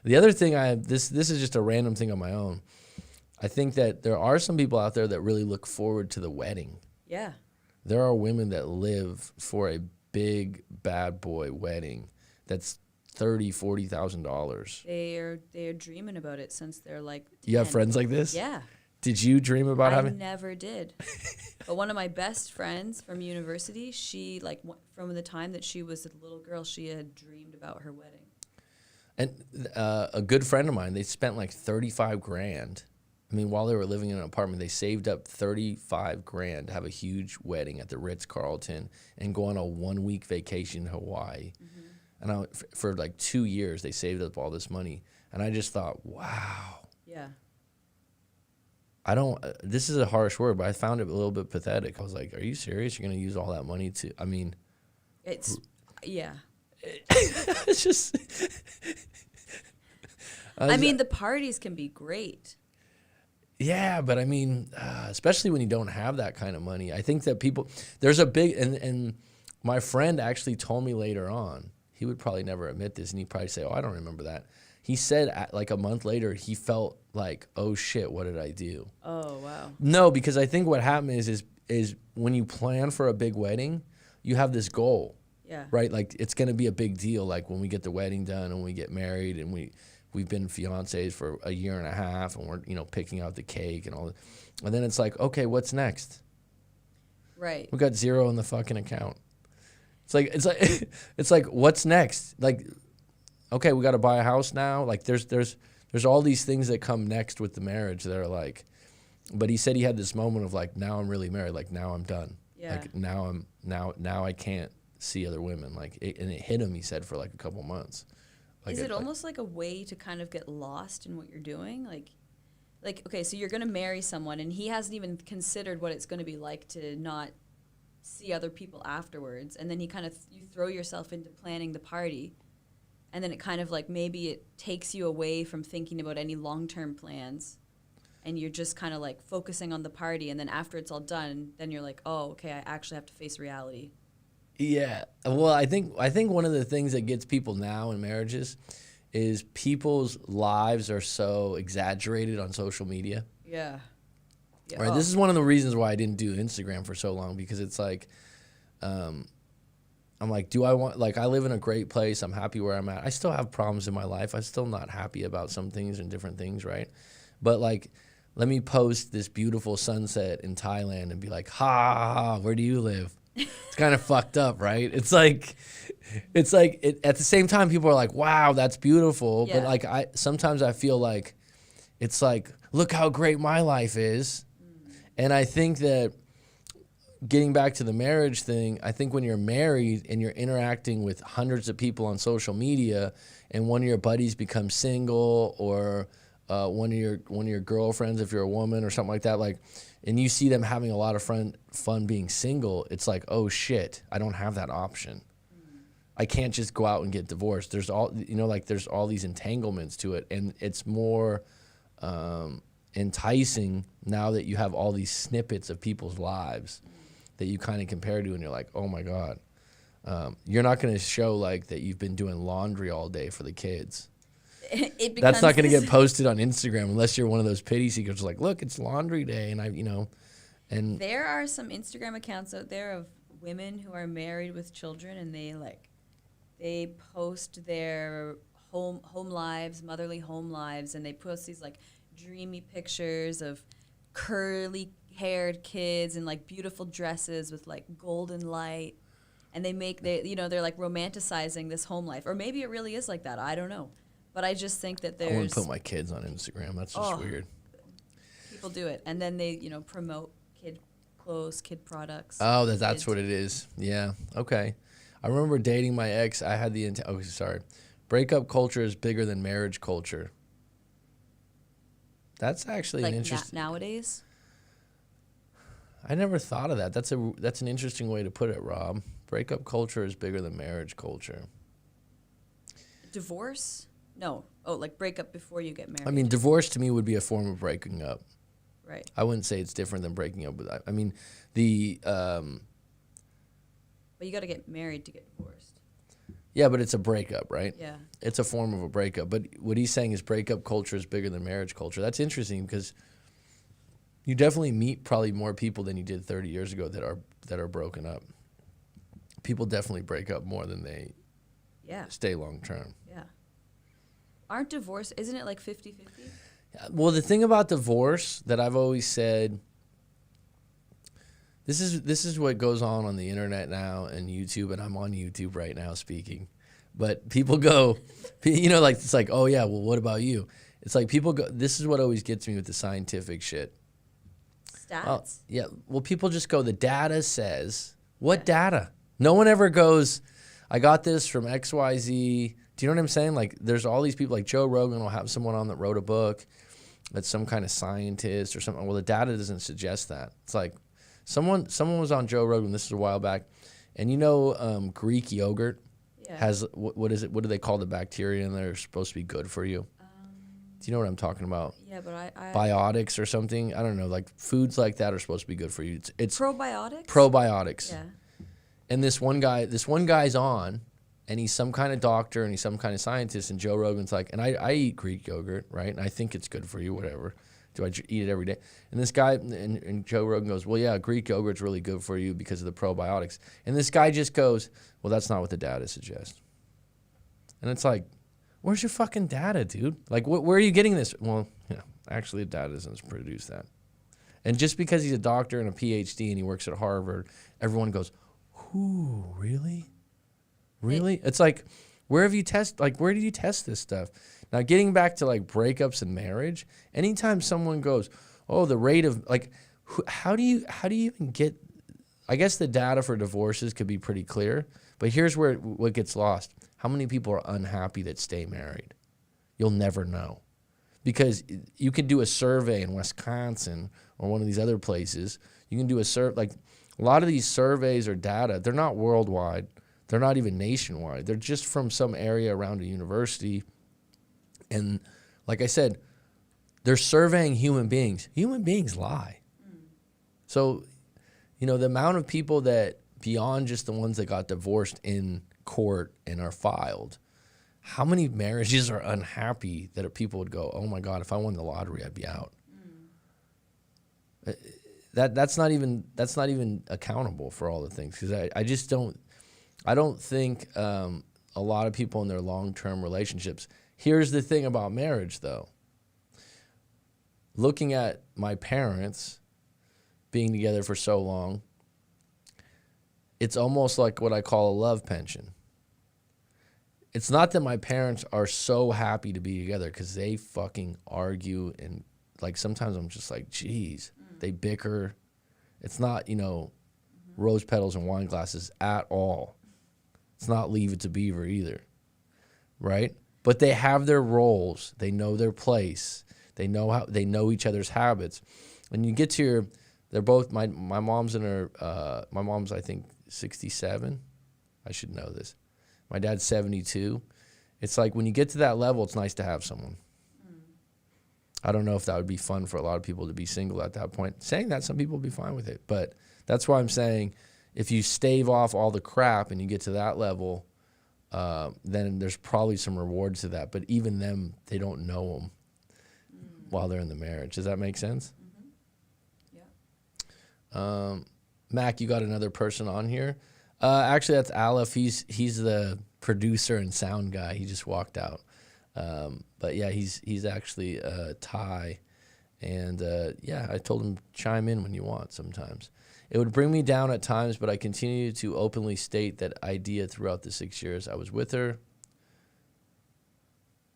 The other thing this is just a random thing on my own. I think that there are some people out there that really look forward to the wedding. Yeah. There are women that live for a big bad boy wedding that's $30,000-$40,000. They're dreaming about it since they're like 10. You have friends like this? Yeah. Did you dream about having? I never did. But one of my best friends from university, she from the time that she was a little girl, she had dreamed about her wedding. And a good friend of mine, they spent like $35,000. I mean, while they were living in an apartment, they saved up $35,000 to have a huge wedding at the Ritz-Carlton and go on a 1-week vacation in Hawaii. Mm-hmm. And for like 2 years, they saved up all this money. And I just thought, wow. Yeah. This is a harsh word, but I found it a little bit pathetic. I was like, are you serious? You're going to use all that money to, I mean. Yeah. It's just. I mean, the parties can be great. Yeah, but I mean, especially when you don't have that kind of money. I think that there's a big, and my friend actually told me later on, he would probably never admit this, and he'd probably say, oh, I don't remember that. He said like a month later, he felt like, oh shit, what did I do? Oh, wow. No, because I think what happened is when you plan for a big wedding, you have this goal. Yeah. Right? Like, it's going to be a big deal. Like, when we get the wedding done and we get married and we've been fiancés for a year and a half and we're, picking out the cake and all that. And then it's like, okay, what's next? Right. We got zero in the fucking account. It's like, what's next? Like, okay, we got to buy a house now. Like, there's all these things that come next with the marriage that are like, but he said he had this moment of like, now I'm really married. Like, now I'm done. Yeah. Like, now I can't see other women. Like, and it hit him, he said, for like a couple months. Like, is it almost like a way to kind of get lost in what you're doing? Like, okay, so you're going to marry someone and he hasn't even considered what it's going to be like to not see other people afterwards. And then you throw yourself into planning the party. And then it kind of like maybe it takes you away from thinking about any long-term plans. And you're just kind of like focusing on the party. And then after it's all done, then you're like, oh, okay, I actually have to face reality. Yeah. Well, I think one of the things that gets people now in marriages is people's lives are so exaggerated on social media. Yeah. Right. Oh. This is one of the reasons why I didn't do Instagram for so long, because it's like, I'm like, I live in a great place. I'm happy where I'm at. I still have problems in my life. I'm still not happy about some things and different things. Right. But like, let me post this beautiful sunset in Thailand and be like, ha, ha, ha, where do you live? It's kind of fucked up, right? It's like at the same time, people are like, wow, that's beautiful. Yeah. But like, sometimes I feel like it's like, look how great my life is. And I think that getting back to the marriage thing, I think when you're married and you're interacting with hundreds of people on social media and one of your buddies becomes single or one of your girlfriends, if you're a woman or something like that, like, and you see them having a lot of fun being single, it's like, oh shit, I don't have that option. I can't just go out and get divorced. There's there's all these entanglements to it, and it's more enticing now that you have all these snippets of people's lives that you kind of compare to, and you're like, oh my God. You're not going to show like that you've been doing laundry all day for the kids. That's not going to get posted on Instagram unless you're one of those pity seekers like, look, it's laundry day, and And there are some Instagram accounts out there of women who are married with children, and they post their home lives, motherly home lives, and they post these like dreamy pictures of curly haired kids in like beautiful dresses with like golden light, and they're like romanticizing this home life, or maybe it really is like that. I don't know, but I just think that I wouldn't there's put my kids on Instagram. That's just weird. people do it, and then they promote kid clothes, kid products. Oh, that's kids. what it is. Yeah. Okay. I remember dating my ex. I had the breakup culture is bigger than marriage culture. That's actually like an interesting. nowadays. I never thought of that. That's an interesting way to put it, Rob. Breakup culture is bigger than marriage culture. Divorce? No. Oh, like breakup before you get married. I mean, divorce to me would be a form of breaking up. Right. I wouldn't say it's different than breaking up with. I mean, But you got to get married to get divorced. yeah, but it's a breakup, right? Yeah. It's a form of a breakup. But what he's saying is breakup culture is bigger than marriage culture. That's interesting because you definitely meet probably more people than you did 30 years ago that are broken up. People definitely break up more than they stay long term. Yeah. Aren't divorce, isn't it like 50-50? Well, the thing about divorce that I've always said, this is what goes on the internet now and YouTube, and I'm on YouTube right now speaking. But people go, like it's like, oh yeah, well, what about you? It's like people go, this is what always gets me with the scientific shit. Stats? Yeah, well, people just go, the data says, what data? No one ever goes, I got this from XYZ. Do you know what I'm saying? Like, there's all these people, like Joe Rogan will have someone on that wrote a book that's some kind of scientist or something. Well, the data doesn't suggest that. It's like someone was on Joe Rogan, this is a while back, and Greek yogurt has, what is it? What do they call the bacteria in there supposed to be good for you? Do you know what I'm talking about? Yeah, but I Biotics or something? I don't know. Like foods like that are supposed to be good for you. It's probiotics? Probiotics. Yeah. And this one guy's on, and he's some kind of doctor and he's some kind of scientist, and Joe Rogan's like, and I eat Greek yogurt, right? And I think it's good for you, whatever. Do I eat it every day? And this guy, and Joe Rogan goes, well, yeah, Greek yogurt's really good for you because of the probiotics. And this guy just goes, well, that's not what the data suggests. And it's like, where's your fucking data, dude? Like, where are you getting this? Well, actually, the data doesn't produce that. And just because he's a doctor and a PhD and he works at Harvard, everyone goes, ooh, really? Really? It's like, where did you test this stuff? Now, getting back to like breakups and marriage, anytime someone goes, oh, the rate of like, how do you even get, I guess the data for divorces could be pretty clear, but here's what gets lost. How many people are unhappy that stay married? You'll never know. Because you could do a survey in Wisconsin or one of these other places. You can do a like a lot of these surveys or data, they're not worldwide. They're not even nationwide. They're just from some area around a university. And like I said, they're surveying human beings. Human beings lie. So, the amount of people that, beyond just the ones that got divorced in court and are filed, how many marriages are unhappy that people would go, oh my God, if I won the lottery, I'd be out. That's not even accountable for all the things, because I don't think a lot of people in their long-term relationships. Here's the thing about marriage, though. Looking at my parents being together for so long, it's almost like what I call a love pension. It's not that my parents are so happy to be together, because they fucking argue, and like sometimes I'm just like, geez, they bicker. It's not, rose petals and wine glasses at all. It's not Leave It to Beaver either, right? But they have their roles. They know their place. They know each other's habits. When you get to they're both, my mom's my mom's I think 67. I should know this. My dad's 72. It's like when you get to that level, it's nice to have someone. I don't know if that would be fun for a lot of people to be single at that point. Saying that, some people would be fine with it. But that's why I'm saying, if you stave off all the crap and you get to that level, then there's probably some rewards to that. But even them, they don't know them while they're in the marriage. Does that make sense? Yeah. Mac, you got another person on here. Actually, that's Aleph. He's the producer and sound guy. He just walked out. But yeah, he's actually Thai, and yeah, I told him chime in when you want. Sometimes it would bring me down at times, but I continue to openly state that idea throughout the 6 years I was with her.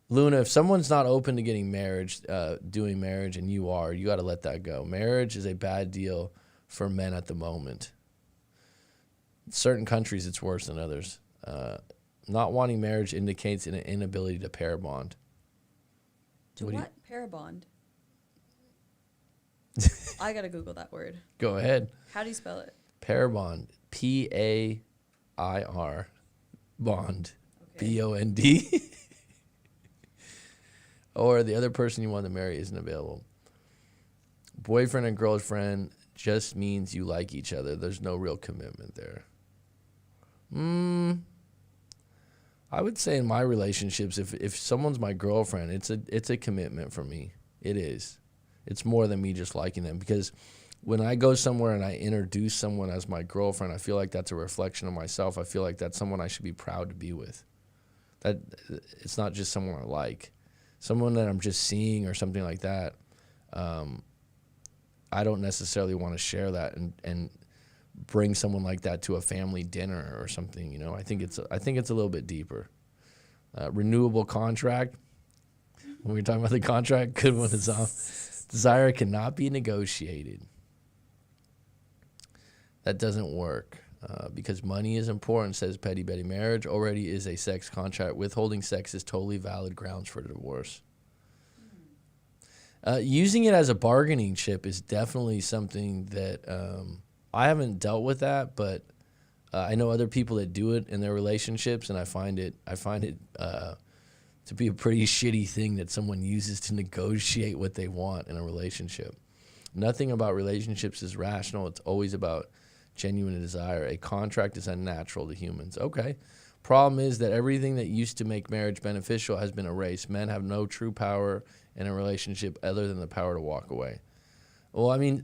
Luna, if someone's not open to getting marriage, doing marriage, and you are, you got to let that go. Marriage is a bad deal for men at the moment. In certain countries, it's worse than others. Not wanting marriage indicates an inability to pair bond. To what? Pair bond? I got to Google that word. Go ahead. How do you spell it? Pair bond. P-A-I-R. Bond. Okay. B-O-N-D. Or the other person you want to marry isn't available. Boyfriend and girlfriend just means you like each other. There's no real commitment there. I would say in my relationships, if someone's my girlfriend, it's a commitment for me. It is. It's more than me just liking them, because when I go somewhere and I introduce someone as my girlfriend, I feel like that's a reflection of myself. I feel like that's someone I should be proud to be with. That it's not just someone I like. Someone that I'm just seeing or something like that, I don't necessarily want to share that and bring someone like that to a family dinner or something. You know, I think it's a little bit deeper. Renewable contract. When we're talking about the contract, good one is off. Desire cannot be negotiated. That doesn't work because money is important, says Petty Betty. Marriage already is a sex contract. Withholding sex is totally valid grounds for divorce. Using it as a bargaining chip is definitely something that I haven't dealt with that, but I know other people that do it in their relationships, and I find it to be a pretty shitty thing that someone uses to negotiate what they want in a relationship. Nothing about relationships is rational. It's always about genuine desire. A contract is unnatural to humans. Okay. Problem is that everything that used to make marriage beneficial has been erased. Men have no true power in a relationship other than the power to walk away. Well, I mean,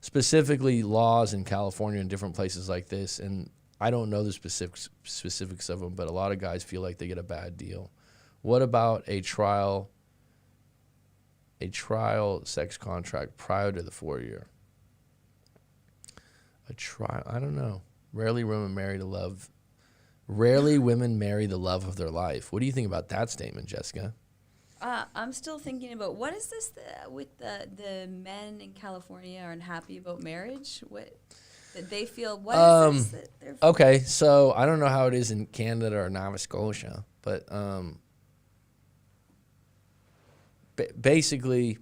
specifically laws in California and different places like this, and I don't know the specifics of them, but a lot of guys feel like they get a bad deal. What about a trial sex contract prior to the 4-year? A trial, I don't know. Rarely women marry the love of their life. What do you think about that statement, Jessica? I'm still thinking about what is this with the men in California aren't happy about marriage? What that they feel? What is this that they're okay, so I don't know how it is in Canada or Nova Scotia, but basically,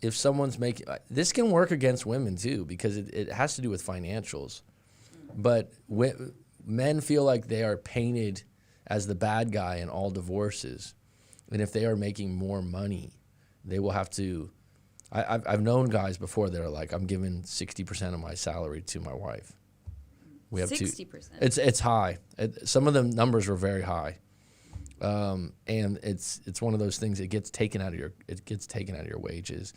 if someone's making this can work against women too, because it has to do with financials, but men feel like they are painted as the bad guy in all divorces, and if they are making more money, they will have to. I've known guys before that are like, I'm giving 60% of my salary to my wife. We have 60%. It's high. Some of the numbers were very high, and it's one of those things. It gets taken out of your wages.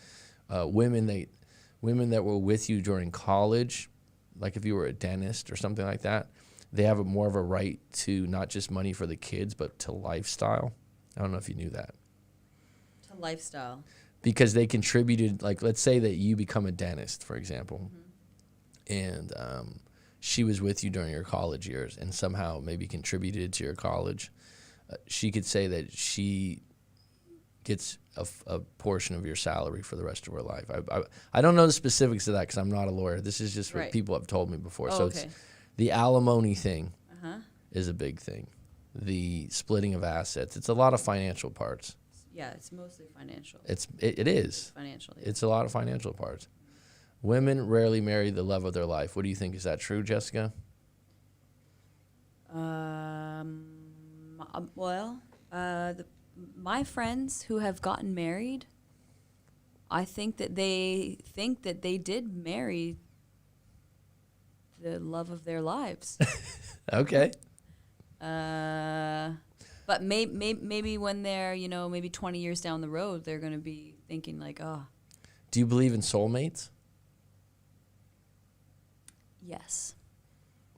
Women that were with you during college, like if you were a dentist or something like that, they have more of a right to not just money for the kids, but to lifestyle. I don't know if you knew that. To lifestyle. Because they contributed, like, let's say that you become a dentist, for example, and she was with you during your college years and somehow maybe contributed to your college. She could say that she gets a portion of your salary for the rest of her life. I don't know the specifics of that because I'm not a lawyer. This is just what people have told me before. So okay. It's the alimony thing is a big thing. The splitting of assets. It's a lot of financial parts. Yeah, it's mostly financial. It is. It's financial. Yeah. It's a lot of financial parts. Women rarely marry the love of their life. What do you think? Is that true, Jessica? Well, my friends who have gotten married, I think that they did marry the love of their lives. Okay. But maybe when they're, maybe 20 years down the road, they're going to be thinking like, oh, Do you believe in soulmates? Yes.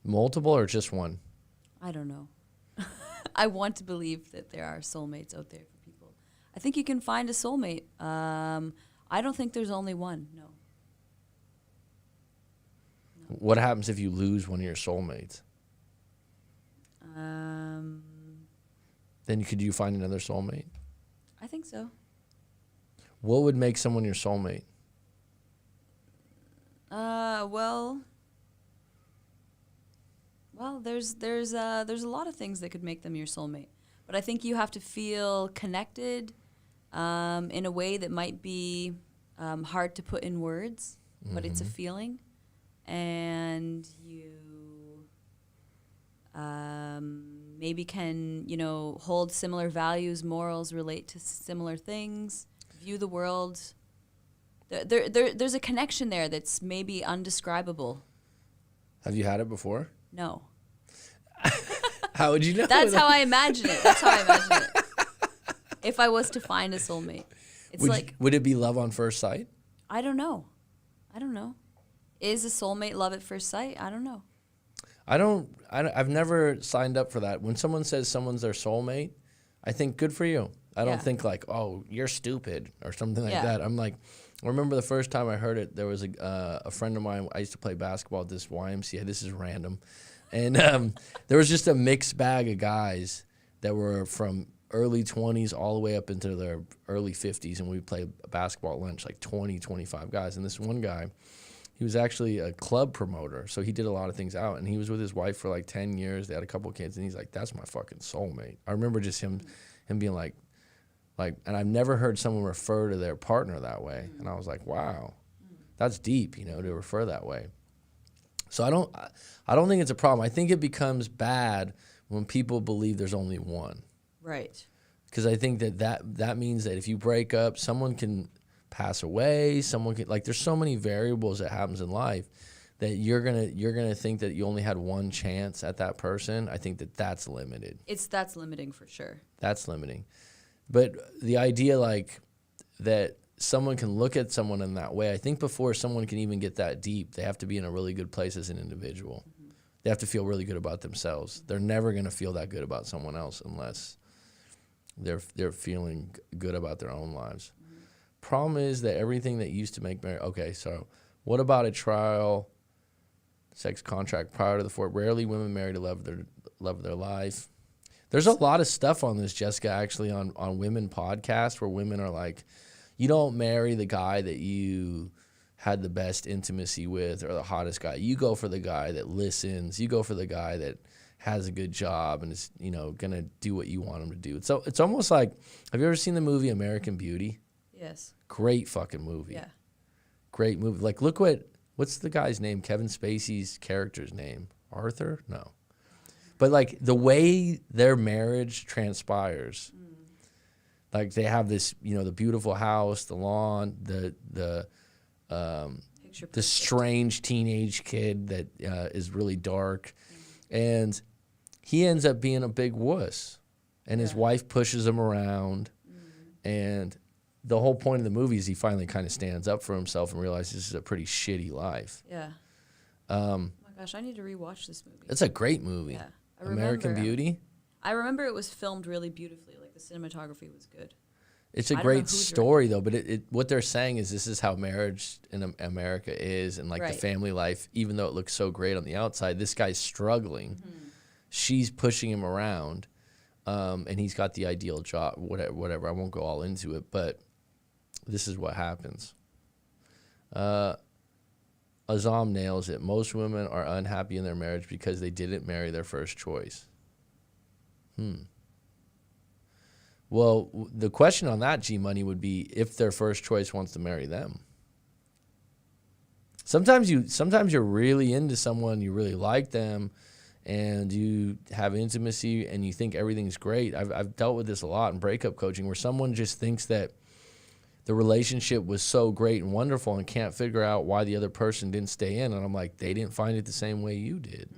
Multiple or just one? I don't know. I want to believe that there are soulmates out there for people. I think you can find a soulmate. I don't think there's only one. No. What happens if you lose one of your soulmates? Then could you find another soulmate? I think so. What would make someone your soulmate? Well, there's a lot of things that could make them your soulmate, but I think you have to feel connected in a way that might be hard to put in words, but it's a feeling, and you maybe can hold similar values, morals, relate to similar things, view the world. There's a connection there that's maybe undescribable. Have you had it before? No. How would you know? That's how I imagine it. That's how I imagine it. If I was to find a soulmate. It's would it be love on first sight? I don't know. Is a soulmate love at first sight? I don't know. I've never signed up for that. When someone says someone's their soulmate, I think good for you. I don't think like, oh, you're stupid or something like that. I'm like, I remember the first time I heard it, there was a friend of mine, I used to play basketball at this YMCA. This is random. And there was just a mixed bag of guys that were from early 20s all the way up into their early 50s. And we played basketball at lunch, like 20, 25 guys. And this one guy, he was actually a club promoter. So he did a lot of things out. And he was with his wife for like 10 years. They had a couple of kids. And he's like, that's my fucking soulmate. I remember just him being like, and I've never heard someone refer to their partner that way. And I was like, wow, that's deep, to refer that way. So I don't think it's a problem. I think it becomes bad when people believe there's only one. Right. Because I think that means that if you break up, someone can pass away, someone can, there's so many variables that happens in life that you're gonna think that you only had one chance at that person. I think that's limited. That's limiting for sure. That's limiting. But the idea that someone can look at someone in that way, I think before someone can even get that deep, they have to be in a really good place as an individual. Mm-hmm. They have to feel really good about themselves. They're never going to feel that good about someone else unless they're feeling good about their own lives. Mm-hmm. Problem is that everything that used to make marriage. Okay, so what about a trial sex contract prior to the fort? Rarely women marry to love of their life. There's a lot of stuff on this, Jessica, actually on women podcasts where women are like, you don't marry the guy that you had the best intimacy with or the hottest guy. You go for the guy that listens. You go for the guy that has a good job and is, going to do what you want him to do. So it's almost like, have you ever seen the movie American Beauty? Yes. Great fucking movie. Yeah. Great movie. Look what's the guy's name? Kevin Spacey's character's name? Arthur? No. But the way their marriage transpires, they have this, the beautiful house, the lawn, the strange teenage kid that is really dark, and he ends up being a big wuss, and his wife pushes him around, and the whole point of the movie is he finally kind of stands up for himself and realizes this is a pretty shitty life. Yeah. Oh my gosh, I need to rewatch this movie. It's a great movie. Yeah. American Beauty. I remember it was filmed really beautifully. The cinematography was good. It's a great story, though. But what they're saying is this is how marriage in America is, and the family life. Even though it looks so great on the outside, this guy's struggling. Mm-hmm. She's pushing him around, and he's got the ideal job. Whatever. I won't go all into it, but this is what happens. Azam nails it. Most women are unhappy in their marriage because they didn't marry their first choice. Well, the question on that, G-Money, would be if their first choice wants to marry them. Sometimes you're really into someone, you really like them, and you have intimacy and you think everything's great. I've dealt with this a lot in breakup coaching where someone just thinks that the relationship was so great and wonderful and can't figure out why the other person didn't stay in. And I'm like, they didn't find it the same way you did.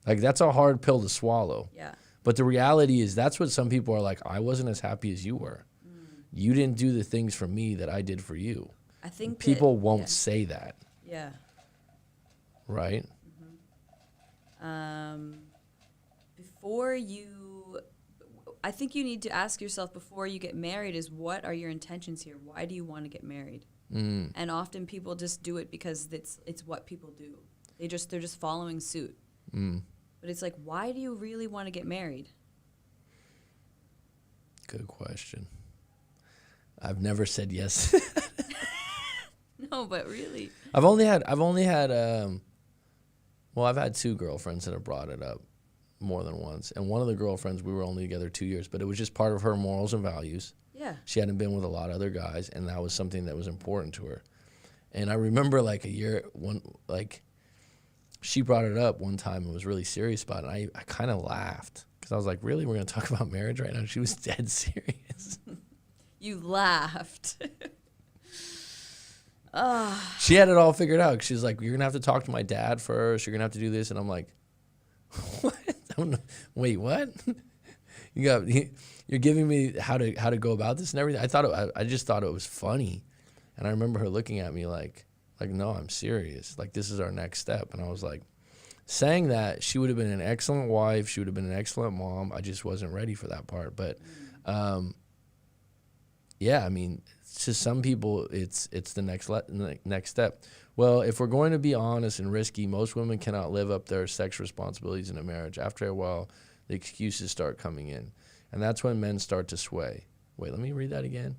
That's a hard pill to swallow. Yeah. But the reality is that's what some people are like, I wasn't as happy as you were. You didn't do the things for me that I did for you. I think people won't yeah. say that, Yeah. right? Before you, I think you need to ask yourself before you get married is what are your intentions here? Why do you want to get married? And often people just do it because it's what people do. They're just following suit. But it's like, why do you really want to get married? Good question. I've never said yes. No, but really. I've only had well, I've had 2 girlfriends that have brought it up more than once. And one of the girlfriends, we were only together 2 years, but it was just part of her morals and values. Yeah. She hadn't been with a lot of other guys, and that was something that was important to her. And I remember she brought it up one time and was really serious about it. I kind of laughed because I was like, really? We're going to talk about marriage right now? She was dead serious. You laughed. She had it all figured out. She's like, you're going to have to talk to my dad first. You're going to have to do this. And I'm like, what? Wait, what? You're giving me how to go about this and everything. I just thought it was funny. And I remember her looking at me like, no, I'm serious. Like, this is our next step. And I was like, saying that, she would have been an excellent wife. She would have been an excellent mom. I just wasn't ready for that part. But, yeah, I mean, to some people, it's the next step. Well, if we're going to be honest and risky, most women cannot live up their sex responsibilities in a marriage. After a while, the excuses start coming in. And that's when men start to sway. Wait, let me read that again.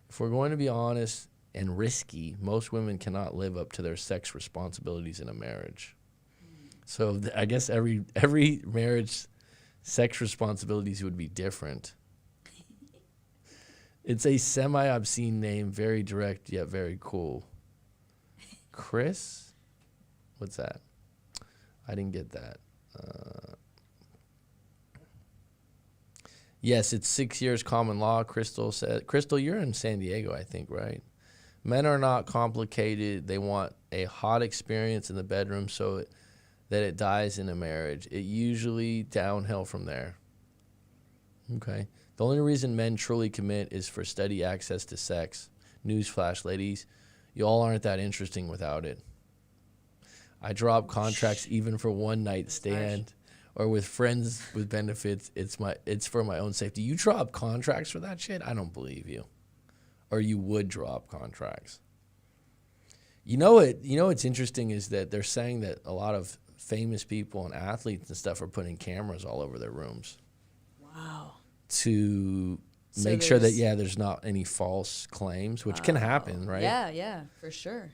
If we're going to be honest and risky, most women cannot live up to their sex responsibilities in a marriage. So I guess every marriage sex responsibilities would be different. It's a semi-obscene name, very direct yet very cool. Chris? What's that? I didn't get that. Yes, it's 6 years common law, Crystal said. Crystal, you're in San Diego, I think, right? Men are not complicated. They want a hot experience in the bedroom so that it dies in a marriage. It usually downhill from there. Okay. The only reason men truly commit is for steady access to sex. Newsflash, ladies, you all aren't that interesting without it. I drop contracts even for one night stand or with friends with benefits. It's for my own safety. You drop contracts for that shit? I don't believe you. Or you would drop contracts. You know what's interesting is that they're saying that a lot of famous people and athletes and stuff are putting cameras all over their rooms. Wow. To make sure that, there's not any false claims, which can happen, right? Yeah, for sure.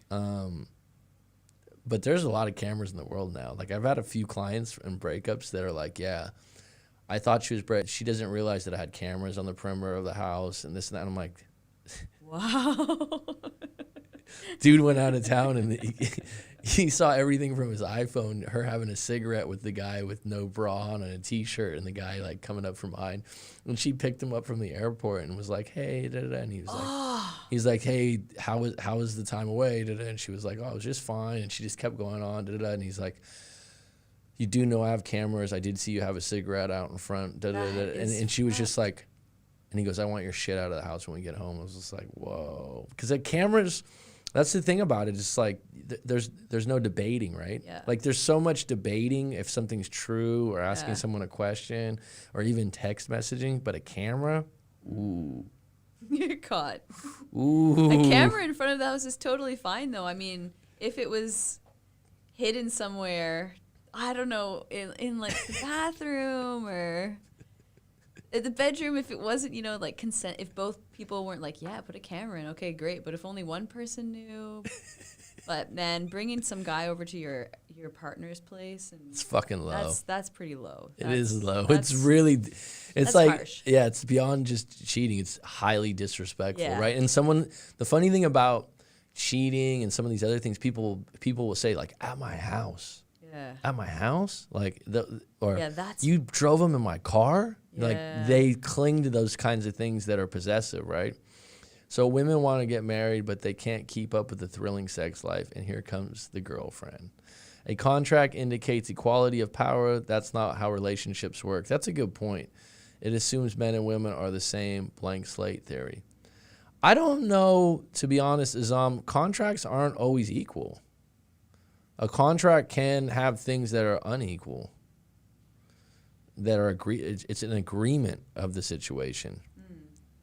But there's a lot of cameras in the world now. Like, I've had a few clients in breakups that are like, yeah, I thought she was she doesn't realize that I had cameras on the perimeter of the house and this and that. And I'm like, wow. Dude went out of town and he saw everything from his iPhone, her having a cigarette with the guy with no bra on and a T-shirt and the guy like coming up from behind. And she picked him up from the airport and was like, hey, da-da-da. And he's like, hey, how was the time away? Da-da-da. And she was like, oh, it was just fine. And she just kept going on. Da-da-da. And he's like, you do know I have cameras. I did see you have a cigarette out in front. Da-da-da. And she was just like, and he goes, I want your shit out of the house when we get home. I was just like, whoa. Because the cameras, that's the thing about it. It's like there's no debating, right? Yeah. Like there's so much debating if something's true or asking someone a question or even text messaging. But a camera, ooh. You're caught. Ooh. A camera in front of the house is totally fine, though. I mean, if it was hidden somewhere, I don't know, in like the bathroom or in the bedroom, if it wasn't, like consent, if both people weren't like, yeah, put a camera in, okay, great. But if only one person knew, but man, bringing some guy over to your partner's place, and it's fucking low. That's pretty low. It is low. It's really, it's like, harsh. Yeah, it's beyond just cheating. It's highly disrespectful, Yeah. right? And the funny thing about cheating and some of these other things, people will say like, at my house. Yeah. At my house? Like, that's, you drove them in my car? Yeah. Like, they cling to those kinds of things that are possessive, right? So women want to get married, but they can't keep up with the thrilling sex life, and here comes the girlfriend. A contract indicates equality of power. That's not how relationships work. That's a good point. It assumes men and women are the same, blank slate theory. I don't know, to be honest, contracts aren't always equal. A contract can have things that are unequal, that are it's an agreement of the situation.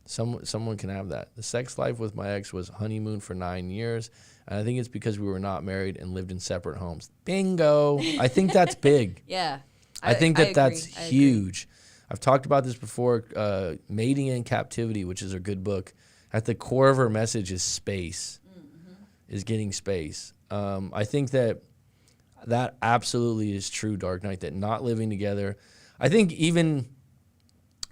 Someone can have that. The sex life with my ex was honeymoon for 9 years, and I think it's because we were not married and lived in separate homes. Bingo. I think that's big. Yeah. I think that's agree. huge. I've talked about this before. Mating in Captivity, which is a good book. At the core of her message is space, is getting space. I think that absolutely is true, Dark Knight, that not living together. I think even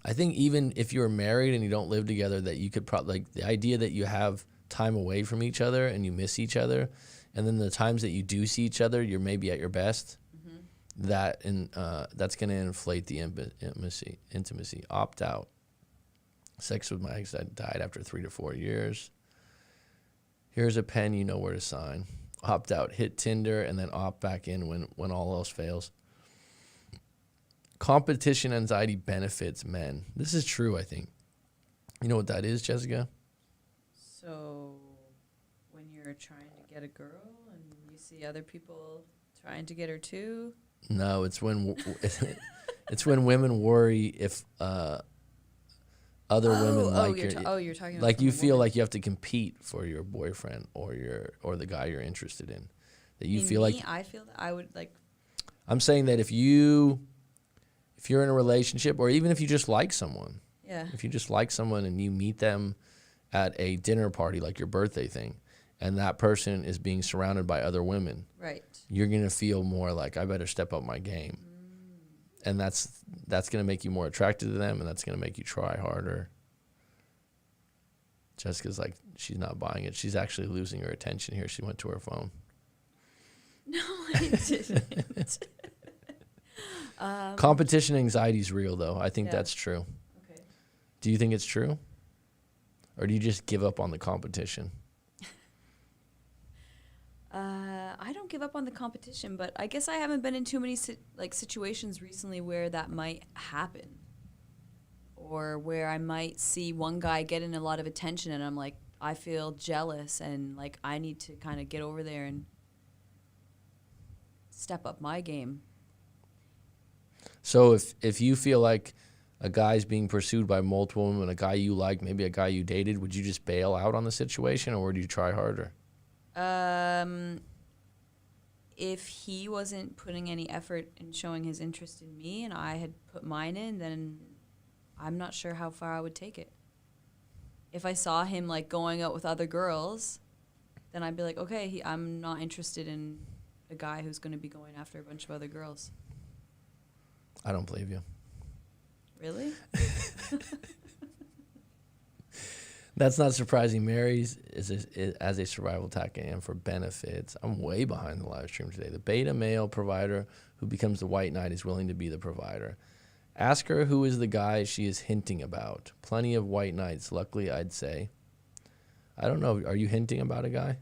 if you're married and you don't live together, that you could probably, like, the idea that you have time away from each other and you miss each other, and then the times that you do see each other, you're maybe at your best. That's going to inflate the intimacy. Opt out. Sex with my ex died after 3 to 4 years. Here's a pen, you know where to sign. Opt out. Hit Tinder and then opt back in when all else fails. Competition anxiety benefits men. This is true, I think. You know what that is, Jessica? So when you're trying to get a girl and you see other people trying to get her too? No, it's when women worry if other women you're talking about, like, you feel like you have to compete for your boyfriend or the guy you're interested in. That you feel like I feel that I would like. I'm saying that if you're in a relationship, or even if you just like someone, if you just like someone and you meet them at a dinner party, like your birthday thing, and that person is being surrounded by other women, right, you're gonna feel more like, I better step up my game. And that's going to make you more attracted to them, and that's going to make you try harder. Jessica's like, she's not buying it. She's actually losing her attention here. She went to her phone. No, I didn't. Competition anxiety is real, though. I think that's true. Okay. Do you think it's true? Or do you just give up on the competition? I don't give up on the competition, but I guess I haven't been in too many situations recently where that might happen, or where I might see one guy getting a lot of attention and I'm like, I feel jealous and like I need to kind of get over there and step up my game. So if you feel like a guy's being pursued by multiple women, a guy you like, maybe a guy you dated, would you just bail out on the situation, or would you try harder? If he wasn't putting any effort in showing his interest in me and I had put mine in, then I'm not sure how far I would take it. If I saw him like going out with other girls, then I'd be like, okay, I'm not interested in a guy who's going to be going after a bunch of other girls. I don't believe you. Really? That's not surprising. Marries as a survival tactic and for benefits. I'm way behind the live stream today. The beta male provider who becomes the white knight is willing to be the provider. Ask her who is the guy she is hinting about. Plenty of white knights. Luckily, I'd say. I don't know. Are you hinting about a guy?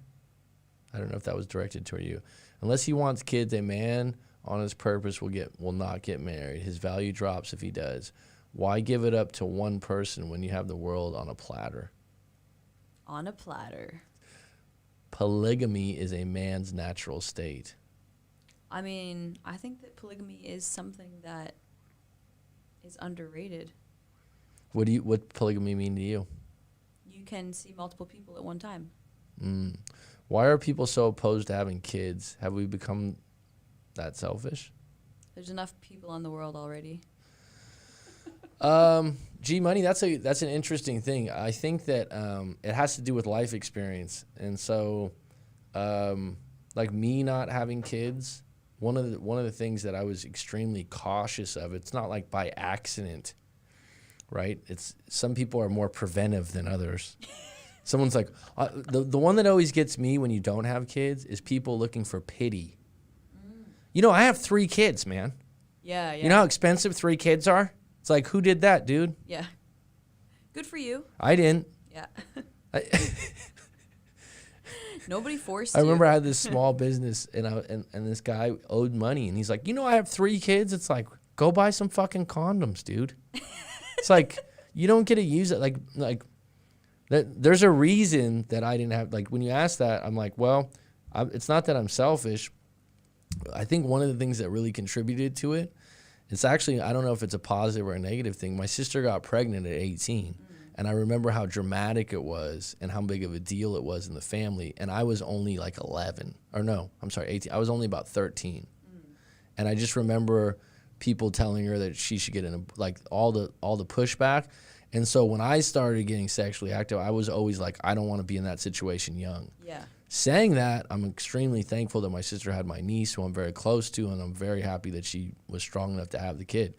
I don't know if that was directed toward you. Unless he wants kids, a man on his purpose will not get married. His value drops if he does. Why give it up to one person when you have the world on a platter? On a platter. Polygamy is a man's natural state. I mean, I think that polygamy is something that is underrated. What polygamy mean to you? You can see multiple people at one time. Why are people so opposed to having kids? Have we become that selfish? There's enough people on the world already. G Money, that's an interesting thing. I think that it has to do with life experience, and so like me not having kids, one of the things that I was extremely cautious of. It's not like by accident, right? It's some people are more preventive than others. Someone's like the one that always gets me when you don't have kids is people looking for pity. You know, I have 3 kids, man. Yeah. You know how expensive 3 kids are? It's like, who did that, dude? Yeah. Good for you. I didn't. Yeah. Nobody forced you. I remember I had this small business, and this guy owed money, and he's like, you know, I have 3 kids. It's like, go buy some fucking condoms, dude. It's like, you don't get to use it. Like There's a reason that I didn't have, like, when you ask that, I'm like, well, it's not that I'm selfish. I think one of the things that really contributed to it, it's actually, I don't know if it's a positive or a negative thing. My sister got pregnant at 18, and I remember how dramatic it was and how big of a deal it was in the family. And I was only like 11, or no, I'm sorry, 18. I was only about 13. And I just remember people telling her that she should get in like all the pushback. And so when I started getting sexually active, I was always like, I don't want to be in that situation young. Yeah. Saying that, I'm extremely thankful that my sister had my niece, who I'm very close to, and I'm very happy that she was strong enough to have the kid.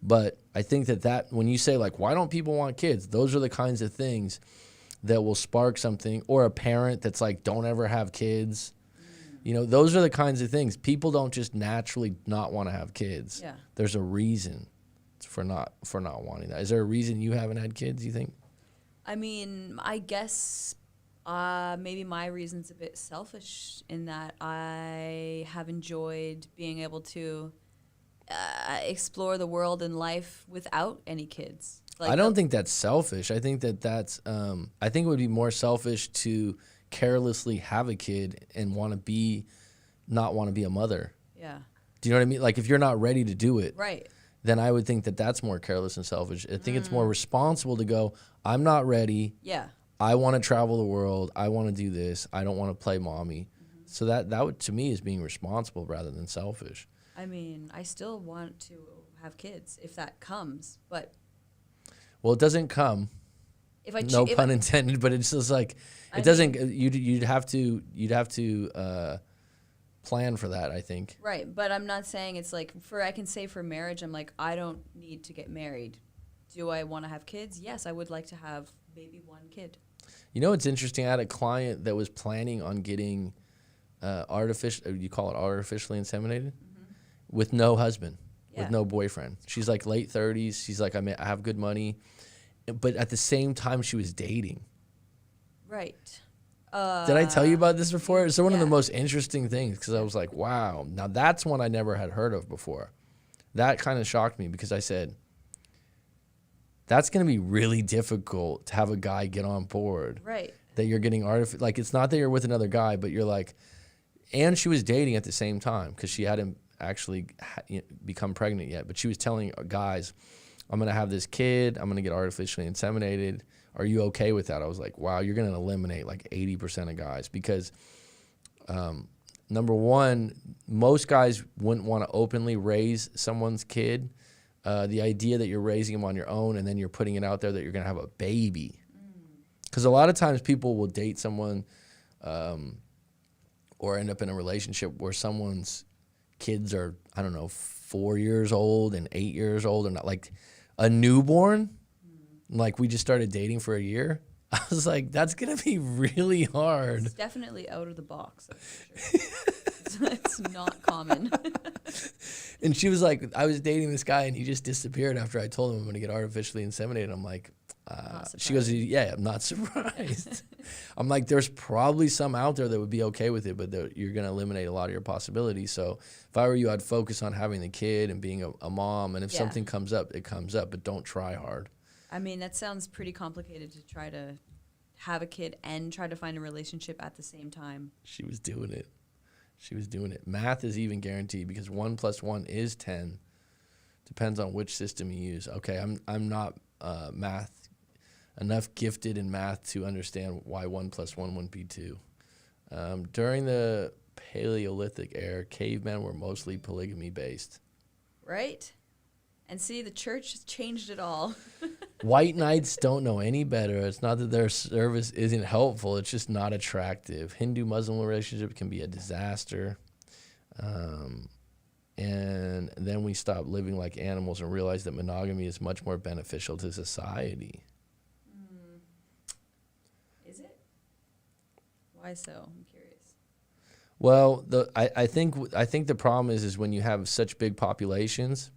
But I think that when you say, like, why don't people want kids? Those are the kinds of things that will spark something. Or a parent that's like, don't ever have kids. You know, those are the kinds of things. People don't just naturally not want to have kids. Yeah. There's a reason for not wanting that. Is there a reason you haven't had kids, you think? I mean, I guess maybe my reason's a bit selfish in that I have enjoyed being able to explore the world and life without any kids. Like, I don't think that's selfish. I think that's I think it would be more selfish to carelessly have a kid and not want to be a mother. Yeah. Do you know what I mean? Like, if you're not ready to do it, Right. then I would think that that's more careless and selfish. I think it's more responsible to go, I'm not ready. Yeah. I want to travel the world. I want to do this. I don't want to play mommy. So that would, to me, is being responsible rather than selfish. I mean, I still want to have kids if that comes, but Well, it doesn't come. if I No pun intended, but it's just like it doesn't. You'd have to plan for that, I think. Right, but I'm not saying it's like I can say for marriage, I'm like, I don't need to get married. Do I want to have kids? Yes, I would like to have maybe one kid. You know, it's interesting. I had a client that was planning on getting you call it artificially inseminated, with no husband, with no boyfriend. She's like late 30s. She's like, I have good money. But at the same time, she was dating. Right. Did I tell you about this before? It's one of the yeah. most interesting things, because I was like, wow. Now, that's one I never had heard of before. That kind of shocked me, because I said, that's going to be really difficult to have a guy get on board. Right. That you're getting like, it's not that you're with another guy, but you're like, and she was dating at the same time, because she hadn't actually become pregnant yet. But she was telling guys, I'm going to have this kid. I'm going to get artificially inseminated. Are you okay with that? I was like, wow, you're going to eliminate like 80% of guys, because number one, most guys wouldn't want to openly raise someone's kid. The idea that you're raising them on your own and then you're putting it out there that you're going to have a baby. Because a lot of times people will date someone or end up in a relationship where someone's kids are, I don't know, 4 years old and 8 years old, and not like a newborn. Like, we just started dating for a year. I was like, that's going to be really hard. It's definitely out of the box. For sure. It's not common. And she was like, I was dating this guy and he just disappeared after I told him I'm going to get artificially inseminated. I'm like, she goes, yeah, I'm not surprised. I'm like, there's probably some out there that would be okay with it, but you're going to eliminate a lot of your possibilities. So if I were you, I'd focus on having the kid and being a mom. And if something comes up, it comes up, but don't try hard. I mean, that sounds pretty complicated to try to have a kid and try to find a relationship at the same time. She was doing it. Math is even guaranteed, because 1 + 1 is 10. Depends on which system you use. Okay, I'm not enough gifted in math to understand why 1 + 1 wouldn't be 2. During the Paleolithic era, cavemen were mostly polygamy based. Right? And see, the church has changed it all. White knights don't know any better. It's not that their service isn't helpful. It's just not attractive. Hindu-Muslim relationship can be a disaster. And then we stop living like animals and realize that monogamy is much more beneficial to society. Is it? Why so? I'm curious. Well, I think the problem is when you have such big populations.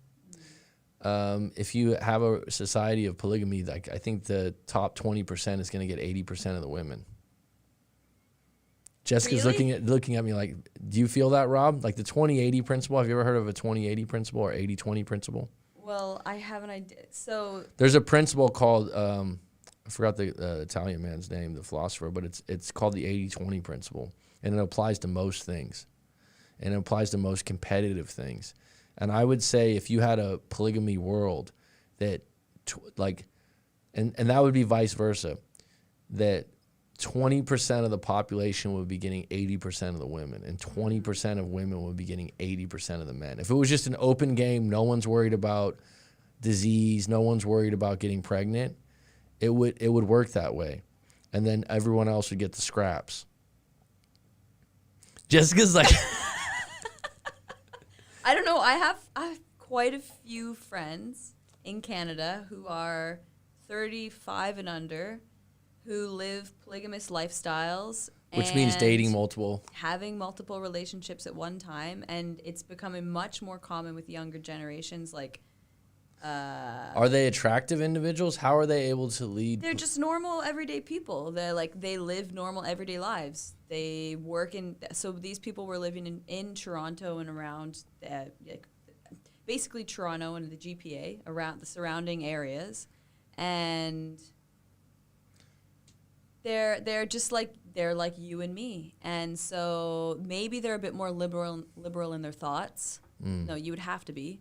If you have a society of polygamy, like, I think the top 20% is going to get 80% of the women. Jessica's really? looking at me like, do you feel that, Rob? Like the 20-80 principle? Have you ever heard of a 20-80 principle or 80-20 principle? Well, I have an idea. So there's a principle called I forgot the Italian man's name, the philosopher, but it's called the 80-20 principle, and it applies to most things, and it applies to most competitive things. And I would say if you had a polygamy world that and that would be vice versa, that 20% of the population would be getting 80% of the women, and 20% of women would be getting 80% of the men. If it was just an open game, no one's worried about disease, no one's worried about getting pregnant, it would work that way. And then everyone else would get the scraps. Jessica's like... I don't know. I have quite a few friends in Canada who are 35 and under, who live polygamous lifestyles. Which means dating multiple. Having multiple relationships at one time. And it's becoming much more common with younger generations. Like, are they attractive individuals? How are they able to lead? They're just normal, everyday people. They live normal, everyday lives. They work so these people were living in Toronto and around, basically Toronto and the GPA, around the surrounding areas. And they're just like you and me. And so maybe they're a bit more liberal in their thoughts. No, you would have to be.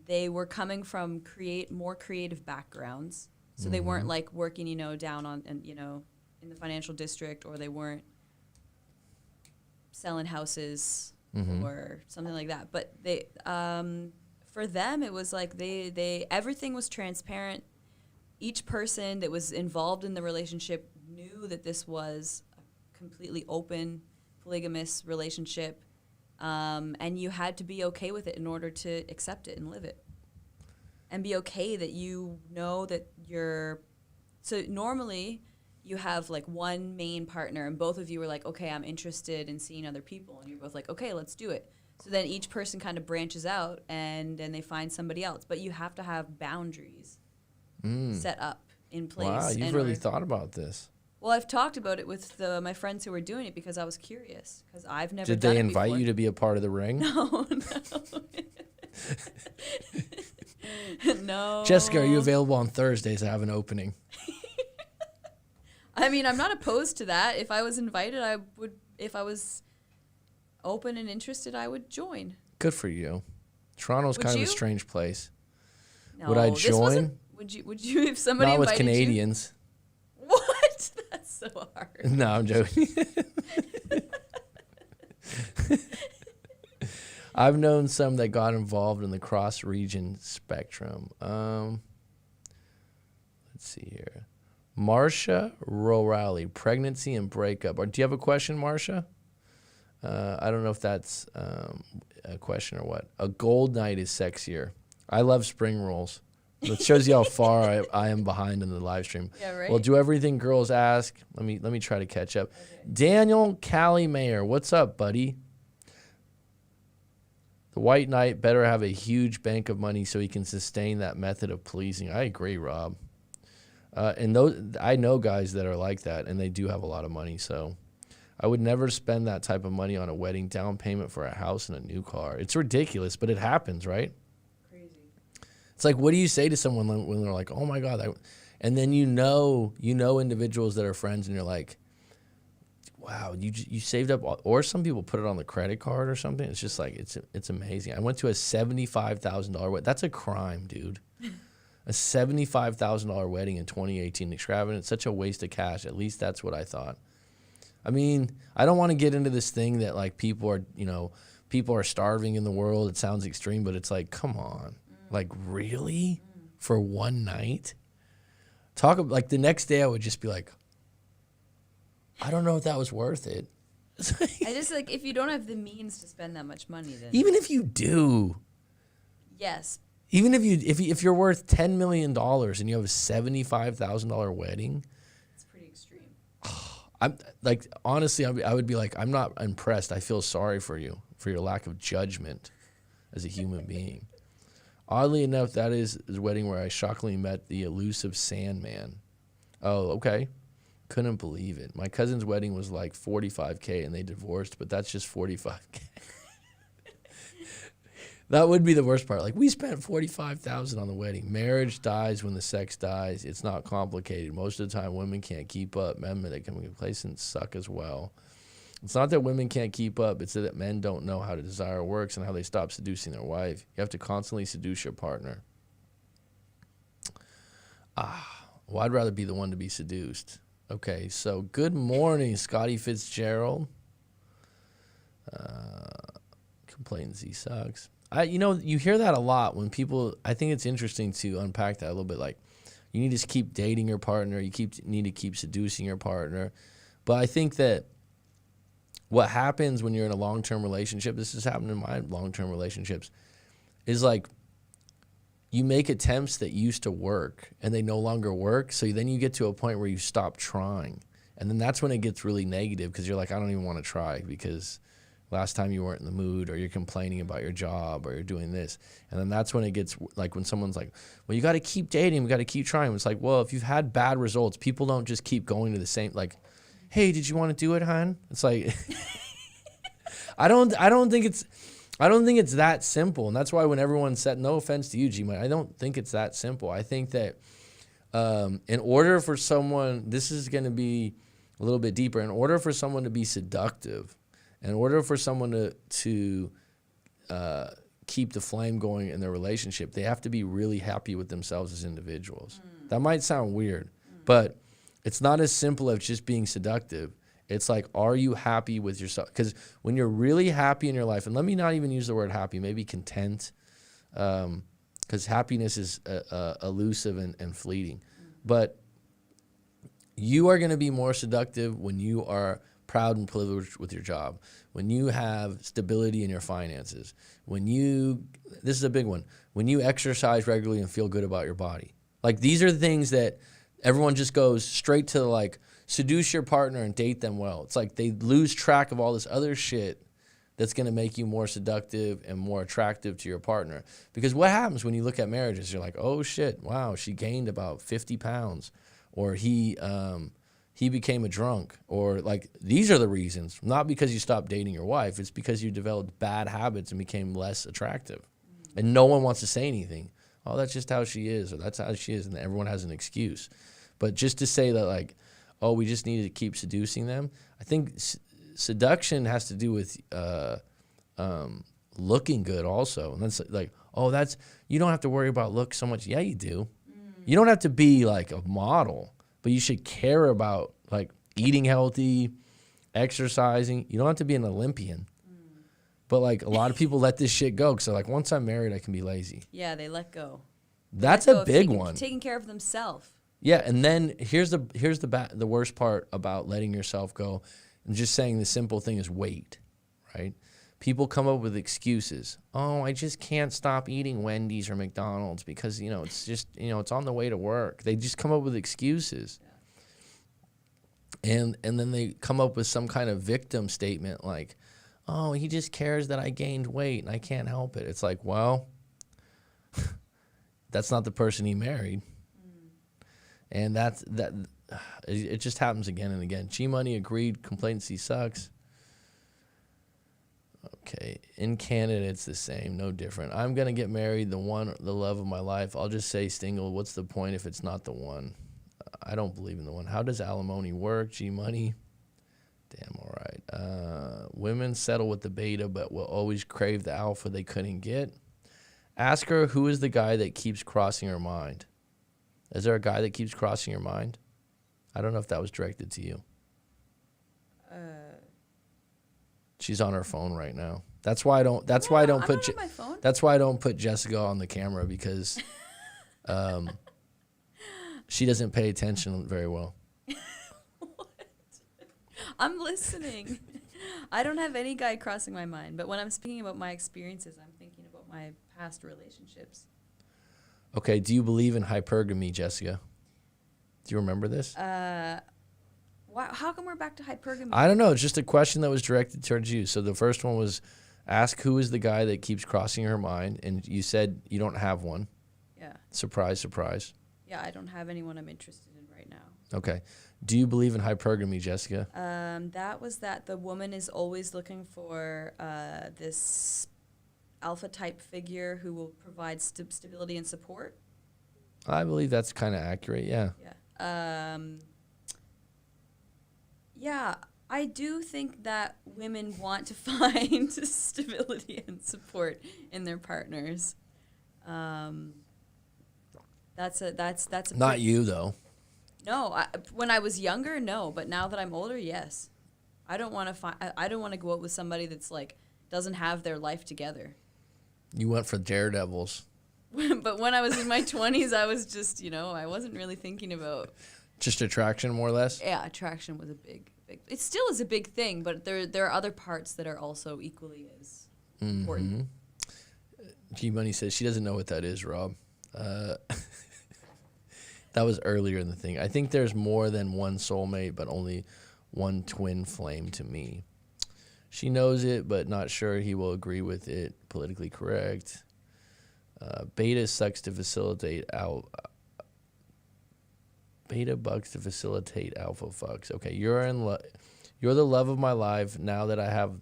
They were coming from more creative backgrounds, so they weren't like working, down on in the financial district, or they weren't selling houses or something like that. But they, for them, it was like they everything was transparent. Each person that was involved in the relationship knew that this was a completely open, polygamous relationship. And you had to be okay with it in order to accept it and live it. And be okay that that so normally you have like one main partner and both of you are like, okay, I'm interested in seeing other people. And you're both like, okay, let's do it. So then each person kind of branches out and then they find somebody else. But you have to have boundaries set up in place. Wow, you've really thought about this. Well, I've talked about it with my friends who were doing it because I was curious. Because I've never Did done they it invite before. you to be a part of the ring? No. No. Jessica, are you available on Thursdays? I have an opening. I mean, I'm not opposed to that. If I was invited, if I was open and interested, I would join. Good for you. Toronto's kind of a strange place. No, Would I join? Would you if somebody Not with invited Canadians. You? What? That's so hard. No, I'm joking. I've known some that got involved in the cross-region spectrum. Let's see here. Marsha Rorali, pregnancy and breakup. Do you have a question, Marsha? I don't know if that's a question or what. A gold night is sexier. I love spring rolls. It shows you how far I am behind in the live stream. Yeah, right. Well, do everything girls ask. Let me try to catch up. Okay. Daniel Callie Mayer, what's up, buddy? The white knight better have a huge bank of money so he can sustain that method of pleasing. I agree, Rob. And I know guys that are like that, and they do have a lot of money. So I would never spend that type of money on a wedding down payment for a house and a new car. It's ridiculous, but it happens, right? It's like, what do you say to someone when they're like, oh, my God. And then you know individuals that are friends, and you're like, wow, you saved up. Or some people put it on the credit card or something. It's just like, it's amazing. I went to a $75,000 wedding. That's a crime, dude. A $75,000 wedding in 2018. Extravagant. It's such a waste of cash. At least that's what I thought. I mean, I don't want to get into this thing that, like, people are starving in the world. It sounds extreme, but it's like, come on. Like, really? For one night? Like, the next day I would just be like, I don't know if that was worth it. I just, like, if you don't have the means to spend that much money, then... Even if you do. Yes. Even if you're worth $10 million and you have a $75,000 wedding... It's pretty extreme. I'm like, honestly, I would be like, I'm not impressed. I feel sorry for you, for your lack of judgment as a human being. Oddly enough, that is the wedding where I shockingly met the elusive Sandman. Oh, okay. Couldn't believe it. My cousin's wedding was like $45K and they divorced, but that's just $45K. That would be the worst part. Like, we spent $45,000 on the wedding. Marriage dies when the sex dies. It's not complicated. Most of the time, women can't keep up. Men that can be complacent suck as well. It's not that women can't keep up. It's that men don't know how to desire works and how they stop seducing their wife. You have to constantly seduce your partner. Well, I'd rather be the one to be seduced. Okay, so good morning, Scotty Fitzgerald. Complacency sucks. You hear that a lot when people, I think it's interesting to unpack that a little bit. Like, you need to keep dating your partner. You need to keep seducing your partner. But I think that what happens when you're in a long-term relationship, this has happened in my long-term relationships, is like you make attempts that used to work and they no longer work. So then you get to a point where you stop trying. And then that's when it gets really negative because you're like, I don't even want to try because last time you weren't in the mood, or you're complaining about your job, or you're doing this. And then that's when it gets like when someone's like, well, you got to keep dating. We got to keep trying. It's like, well, if you've had bad results, people don't just keep going to the same, like, hey, did you want to do it, hon? It's like, I don't think it's that simple. And that's why when everyone said, no offense to you, G-Man, I don't think it's that simple. I think that in order for someone, this is going to be a little bit deeper, in order for someone to be seductive, in order for someone to keep the flame going in their relationship, they have to be really happy with themselves as individuals. That might sound weird, but it's not as simple as just being seductive. It's like, are you happy with yourself? Because when you're really happy in your life, and let me not even use the word happy, maybe content, because happiness is elusive and fleeting. But you are going to be more seductive when you are proud and privileged with your job, when you have stability in your finances, this is a big one, when you exercise regularly and feel good about your body. Like, these are the things that everyone just goes straight to, like, seduce your partner and date them well. It's like they lose track of all this other shit that's going to make you more seductive and more attractive to your partner. Because what happens when you look at marriages, you're like, oh shit, wow, she gained about 50 pounds, or he became a drunk, or like, these are the reasons. Not because you stopped dating your wife, it's because you developed bad habits and became less attractive. And no one wants to say anything. Oh, that's just how she is, or that's how she is, and everyone has an excuse. But just to say that, like, oh, we just need to keep seducing them, I think seduction has to do with looking good also. And that's like, oh, you don't have to worry about looks so much. Yeah, you do. You don't have to be like a model, but you should care about, like, eating healthy, exercising. You don't have to be an Olympian. But, like, a lot of people let this shit go because they're like, once I'm married, I can be lazy. Yeah, they let go. That's a big one. Taking care of themselves. Yeah, and then here's the worst part about letting yourself go and just saying the simple thing is wait, right? People come up with excuses. Oh, I just can't stop eating Wendy's or McDonald's because, it's just, it's on the way to work. They just come up with excuses. Yeah. And then they come up with some kind of victim statement like, oh, he just cares that I gained weight and I can't help it. It's like, well, that's not the person he married. And it just happens again and again. G-Money agreed, complacency sucks. Okay, in Canada, it's the same, no different. I'm going to get married, the love of my life. I'll just say single. What's the point if it's not the one? I don't believe in the one. How does alimony work? G-Money? Damn, all right. Women settle with the beta, but will always crave the alpha they couldn't get. Ask her, who is the guy that keeps crossing her mind? Is there a guy that keeps crossing your mind? I don't know if that was directed to you. She's on her phone right now. That's why I don't. That's why I don't put. That's why I don't put Jessica on the camera because, she doesn't pay attention very well. What? I'm listening. I don't have any guy crossing my mind, but when I'm speaking about my experiences, I'm thinking about my past relationships. Okay. Do you believe in hypergamy, Jessica? Do you remember this? How come we're back to hypergamy? I don't know. It's just a question that was directed towards you. So the first one was, ask who is the guy that keeps crossing her mind, and you said you don't have one. Yeah. Surprise, surprise. Yeah, I don't have anyone I'm interested in right now. Okay. Do you believe in hypergamy, Jessica? That was that the woman is always looking for this alpha type figure who will provide stability and support. I believe that's kind of accurate. Yeah. Yeah. Yeah, I do think that women want to find stability and support in their partners. That's a Not you though. No, when I was younger, no, but now that I'm older, yes. I don't want to I don't want to go out with somebody that's like doesn't have their life together. You went for daredevils. But when I was in my 20s, I was just, I wasn't really thinking about Just attraction, more or less. Yeah, attraction was a big. It still is a big thing, but there are other parts that are also equally as important. G Money says she doesn't know what that is, Rob. That was earlier in the thing. I think there's more than one soulmate, but only one twin flame to me. She knows it, but not sure he will agree with it. Politically correct. Beta sucks to facilitate out. Beta bugs to facilitate alpha fucks. Okay, you're the love of my life. Now that I have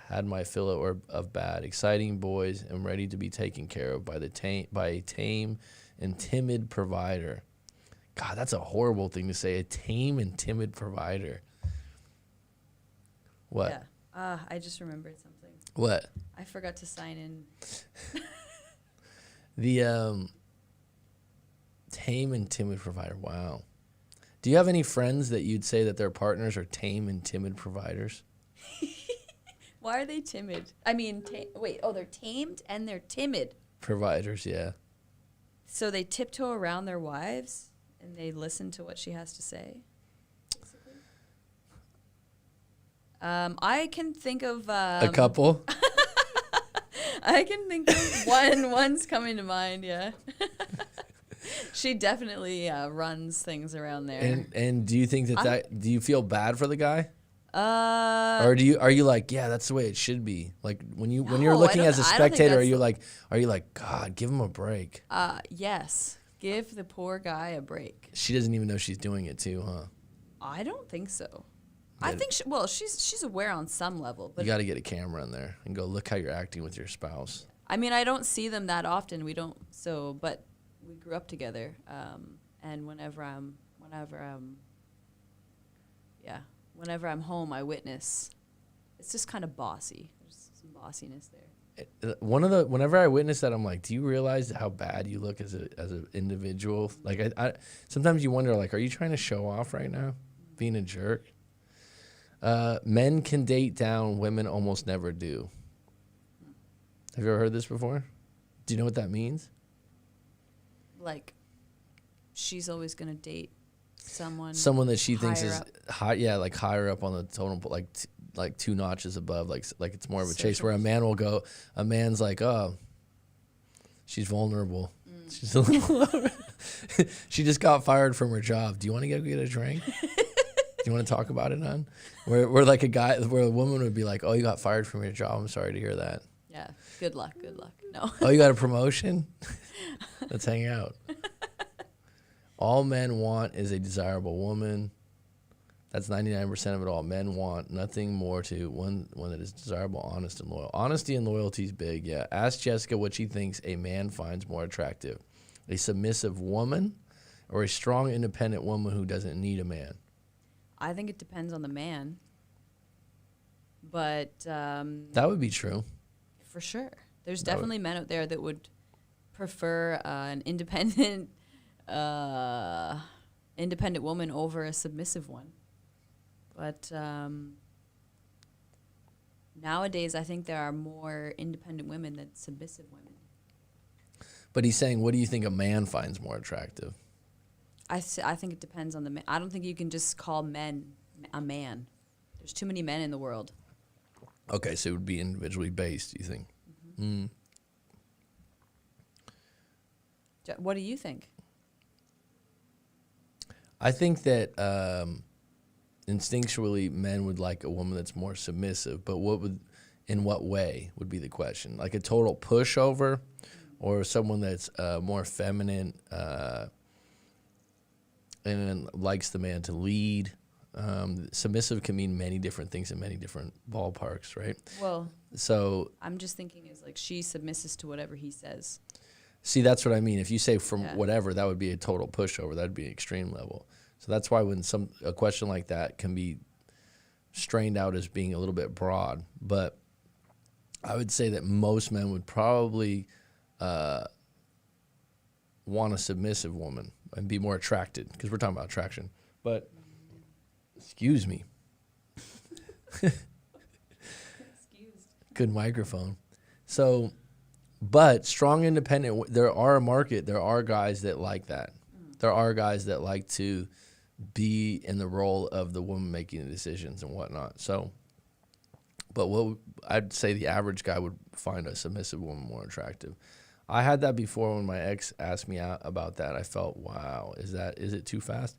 had my fill of bad, exciting boys, I'm ready to be taken care of by a tame and timid provider. God, that's a horrible thing to say. A tame and timid provider. What? Yeah. I just remembered something. What? I forgot to sign in. The tame and timid provider. Wow. Do you have any friends that you'd say that their partners are tame and timid providers? Why are they timid? I mean, they're tamed and they're timid. Providers, yeah. So they tiptoe around their wives and they listen to what she has to say. Basically. I can think of A couple. I can think of one's coming to mind. Yeah. She definitely runs things around there. And do you think do you feel bad for the guy? Or Or are you like, yeah, that's the way it should be? Like when you're looking as a spectator, are you like, God, give him a break? Yes. Give the poor guy a break. She doesn't even know she's doing it too, huh? I don't think so. I think she's aware on some level, but you got to get a camera in there and go look how you're acting with your spouse. I mean, I don't see them that often. But we grew up together. And whenever I'm home, I witness. It's just kind of bossy. There's some bossiness there. Whenever I witness that, I'm like, do you realize how bad you look as an individual? Like, I sometimes you wonder, like, are you trying to show off right now, being a jerk? Men can date down, women almost never do. Have you ever heard this before? Do you know what that means? Like, she's always gonna date someone that she thinks is up. high, yeah, like higher up on the totem pole, like 2 notches above, like it's more of a chase. Where a man's like, oh, she's vulnerable. She's a little, she just got fired from her job. Do you want to go get a drink? Do you want to talk about it, hon? Where a woman would be like, oh, you got fired from your job. I'm sorry to hear that. Yeah. Good luck. No. Oh, you got a promotion? Let's hang out. All men want is a desirable woman. That's 99% of it all. Men want nothing more to one that is desirable, honest, and loyal. Honesty and loyalty is big, yeah. Ask Jessica what she thinks a man finds more attractive. A submissive woman or a strong, independent woman who doesn't need a man? I think it depends on the man. But that would be true. For sure. There's definitely men out there that would prefer an independent woman over a submissive one. But nowadays, I think there are more independent women than submissive women. But he's saying, what do you think a man finds more attractive? I think it depends on the man. I don't think you can just call men a man. There's too many men in the world. Okay, so it would be individually based, you think? Mm-hmm. What do you think? I think that instinctually men would like a woman that's more submissive, but in what way would be the question? Like a total pushover, or someone that's more feminine and likes the man to lead? Submissive can mean many different things in many different ballparks, right? Well, So I'm just thinking is like she submisses to whatever he says. see, that's what I mean. If you say from Yeah. whatever, that would be a total pushover. That'd be extreme level. So that's why when a question like that can be strained out as being a little bit broad, but I would say that most men would probably want a submissive woman and be more attracted, because we're talking about attraction. But excuse me. Excused. Good microphone. So, but strong, independent, there are a market. There are guys that like that. There are guys that like to be in the role of the woman making the decisions and whatnot. So, but what I'd say the average guy would find a submissive woman more attractive. I had that before when my ex asked me out about that. I felt, wow, is it too fast?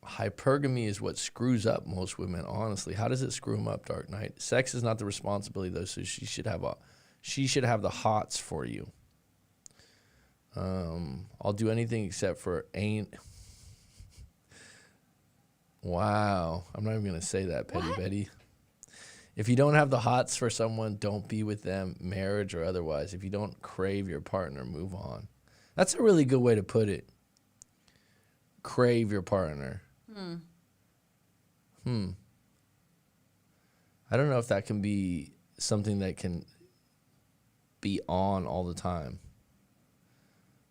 Hypergamy is what screws up most women, honestly. How does it screw them up, Dark Knight? Sex is not the responsibility, though, so she should have the hots for you. I'll do anything except for ain't. Wow. I'm not even going to say that, Petty Betty. If you don't have the hots for someone, don't be with them, marriage or otherwise. If you don't crave your partner, move on. That's a really good way to put it. Crave your partner. I don't know if that can be something that can be on all the time.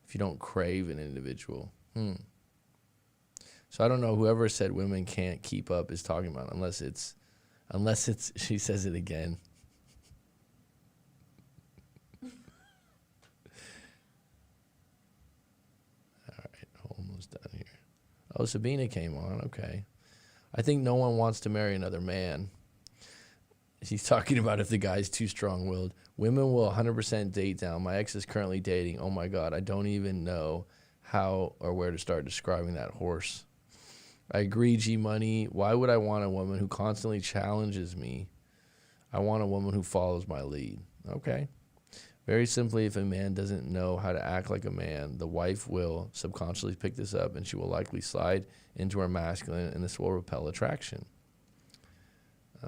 If you don't crave an individual. So I don't know, whoever said women can't keep up is talking about, unless it's, she says it again. All right, almost done here. Oh, Sabina came on, okay. I think no one wants to marry another man. He's talking about if the guy's too strong-willed. Women will 100% date down. My ex is currently dating. Oh, my God. I don't even know how or where to start describing that horse. I agree, G-Money. Why would I want a woman who constantly challenges me? I want a woman who follows my lead. Okay. Very simply, if a man doesn't know how to act like a man, the wife will subconsciously pick this up, and she will likely slide into her masculine, and this will repel attraction. I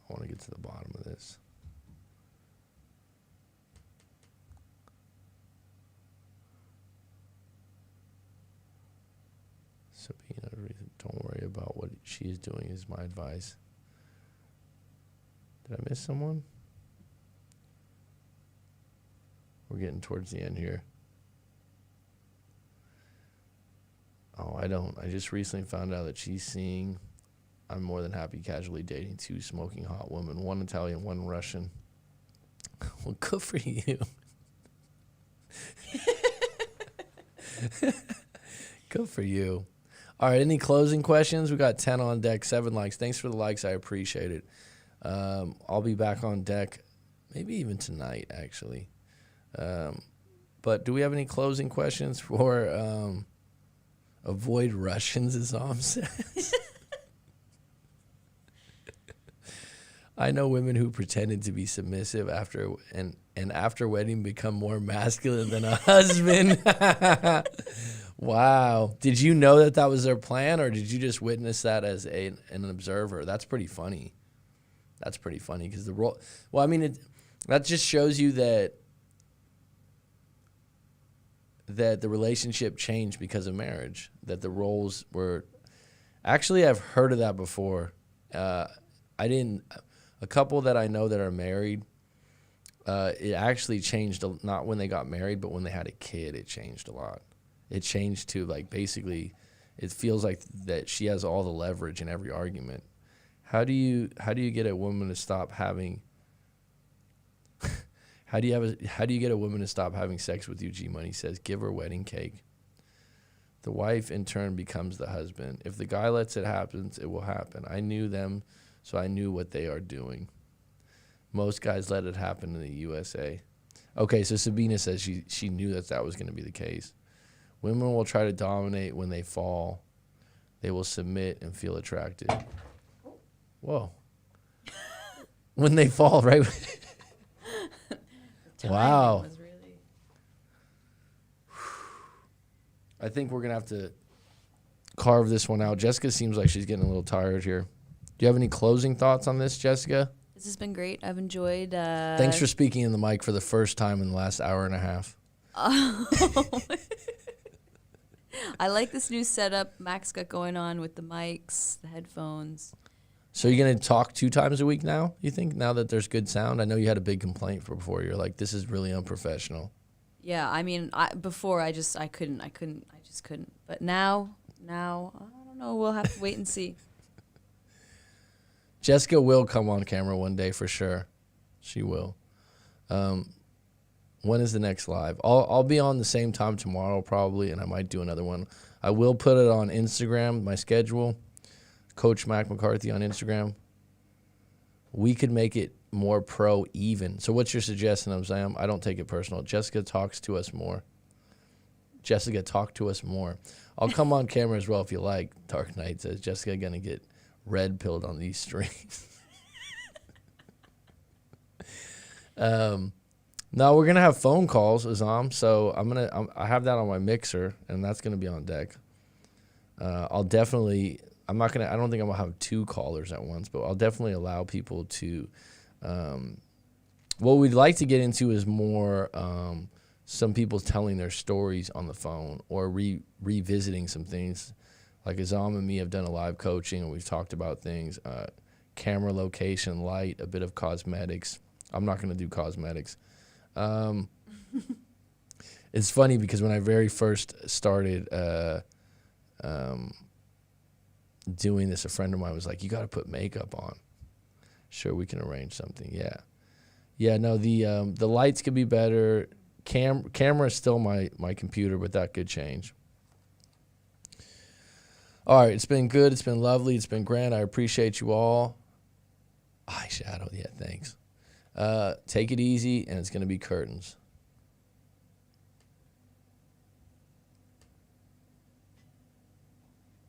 want to get to the bottom of this. Sabina, don't worry about what she is doing is my advice. Did I miss someone? We're getting towards the end here. Oh, I don't. I just recently found out that she's seeing, I'm more than happy casually dating 2 smoking hot women, 1 Italian, 1 Russian. Well, good for you. Good for you. All right, any closing questions? We got 10 on deck, 7 likes. Thanks for the likes. I appreciate it. I'll be back on deck maybe even tonight, actually. But do we have any closing questions for avoid Russians, as Om says? I know women who pretended to be submissive after wedding become more masculine than a husband. Wow. Did you know that was their plan, or did you just witness that as an observer? That's pretty funny. That's pretty funny because the role. Well, I mean, that just shows you that the relationship changed because of marriage. That the roles were. Actually, I've heard of that before. I didn't. A couple that I know that are married. It actually changed not when they got married, but when they had a kid. It changed a lot. It changed to, like, basically, it feels like that she has all the leverage in every argument. How do you get a woman to stop having? How do you get a woman to stop having sex with you? G Money says, give her wedding cake. The wife in turn becomes the husband. If the guy lets it happen, it will happen. I knew them, so I knew what they are doing. Most guys let it happen in the USA. Okay, so Sabina says she knew that was going to be the case. Women will try to dominate when they fall. They will submit and feel attracted. Whoa. When they fall, right? Wow. I think we're gonna have to carve this one out. Jessica seems like she's getting a little tired here. Do you have any closing thoughts on this, Jessica? This has been great. I've enjoyed. Thanks for speaking in the mic for the first time in the last hour and a half. I like this new setup Max got going on with the mics, the headphones. So you're going to talk 2 times a week now, you think, now that there's good sound? I know you had a big complaint for before. You're like, this is really unprofessional. Yeah, I mean, before I just couldn't. But now, I don't know. We'll have to wait and see. Jessica will come on camera one day for sure. She will. When is the next live? I'll be on the same time tomorrow probably, and I might do another one. I will put it on Instagram, my schedule. Coach Mac McCarthy on Instagram. We could make it more pro even. So what's your suggestion, Sam? I don't take it personal. Jessica talks to us more. Jessica, talk to us more. I'll come on camera as well if you like. Dark Knight says Jessica gonna get red pilled on these streams. No, we're gonna have phone calls, Azam. So I have that on my mixer, and that's gonna be on deck. I'll definitely. I don't think I'm gonna have 2 callers at once, but I'll definitely allow people to. What we'd like to get into is more some people telling their stories on the phone or revisiting some things. Like Azam and me have done a live coaching, and we've talked about things, camera location, light, a bit of cosmetics. I'm not gonna do cosmetics. It's funny because when I very first started doing this, a friend of mine was like, you got to put makeup on. Sure, we can arrange something. Yeah, no, the lights could be better. Camera is still my computer, but that could change. All right, it's been good. It's been lovely. It's been grand. I appreciate you all. Eyeshadow, yeah, thanks. Take it easy, and it's going to be curtains.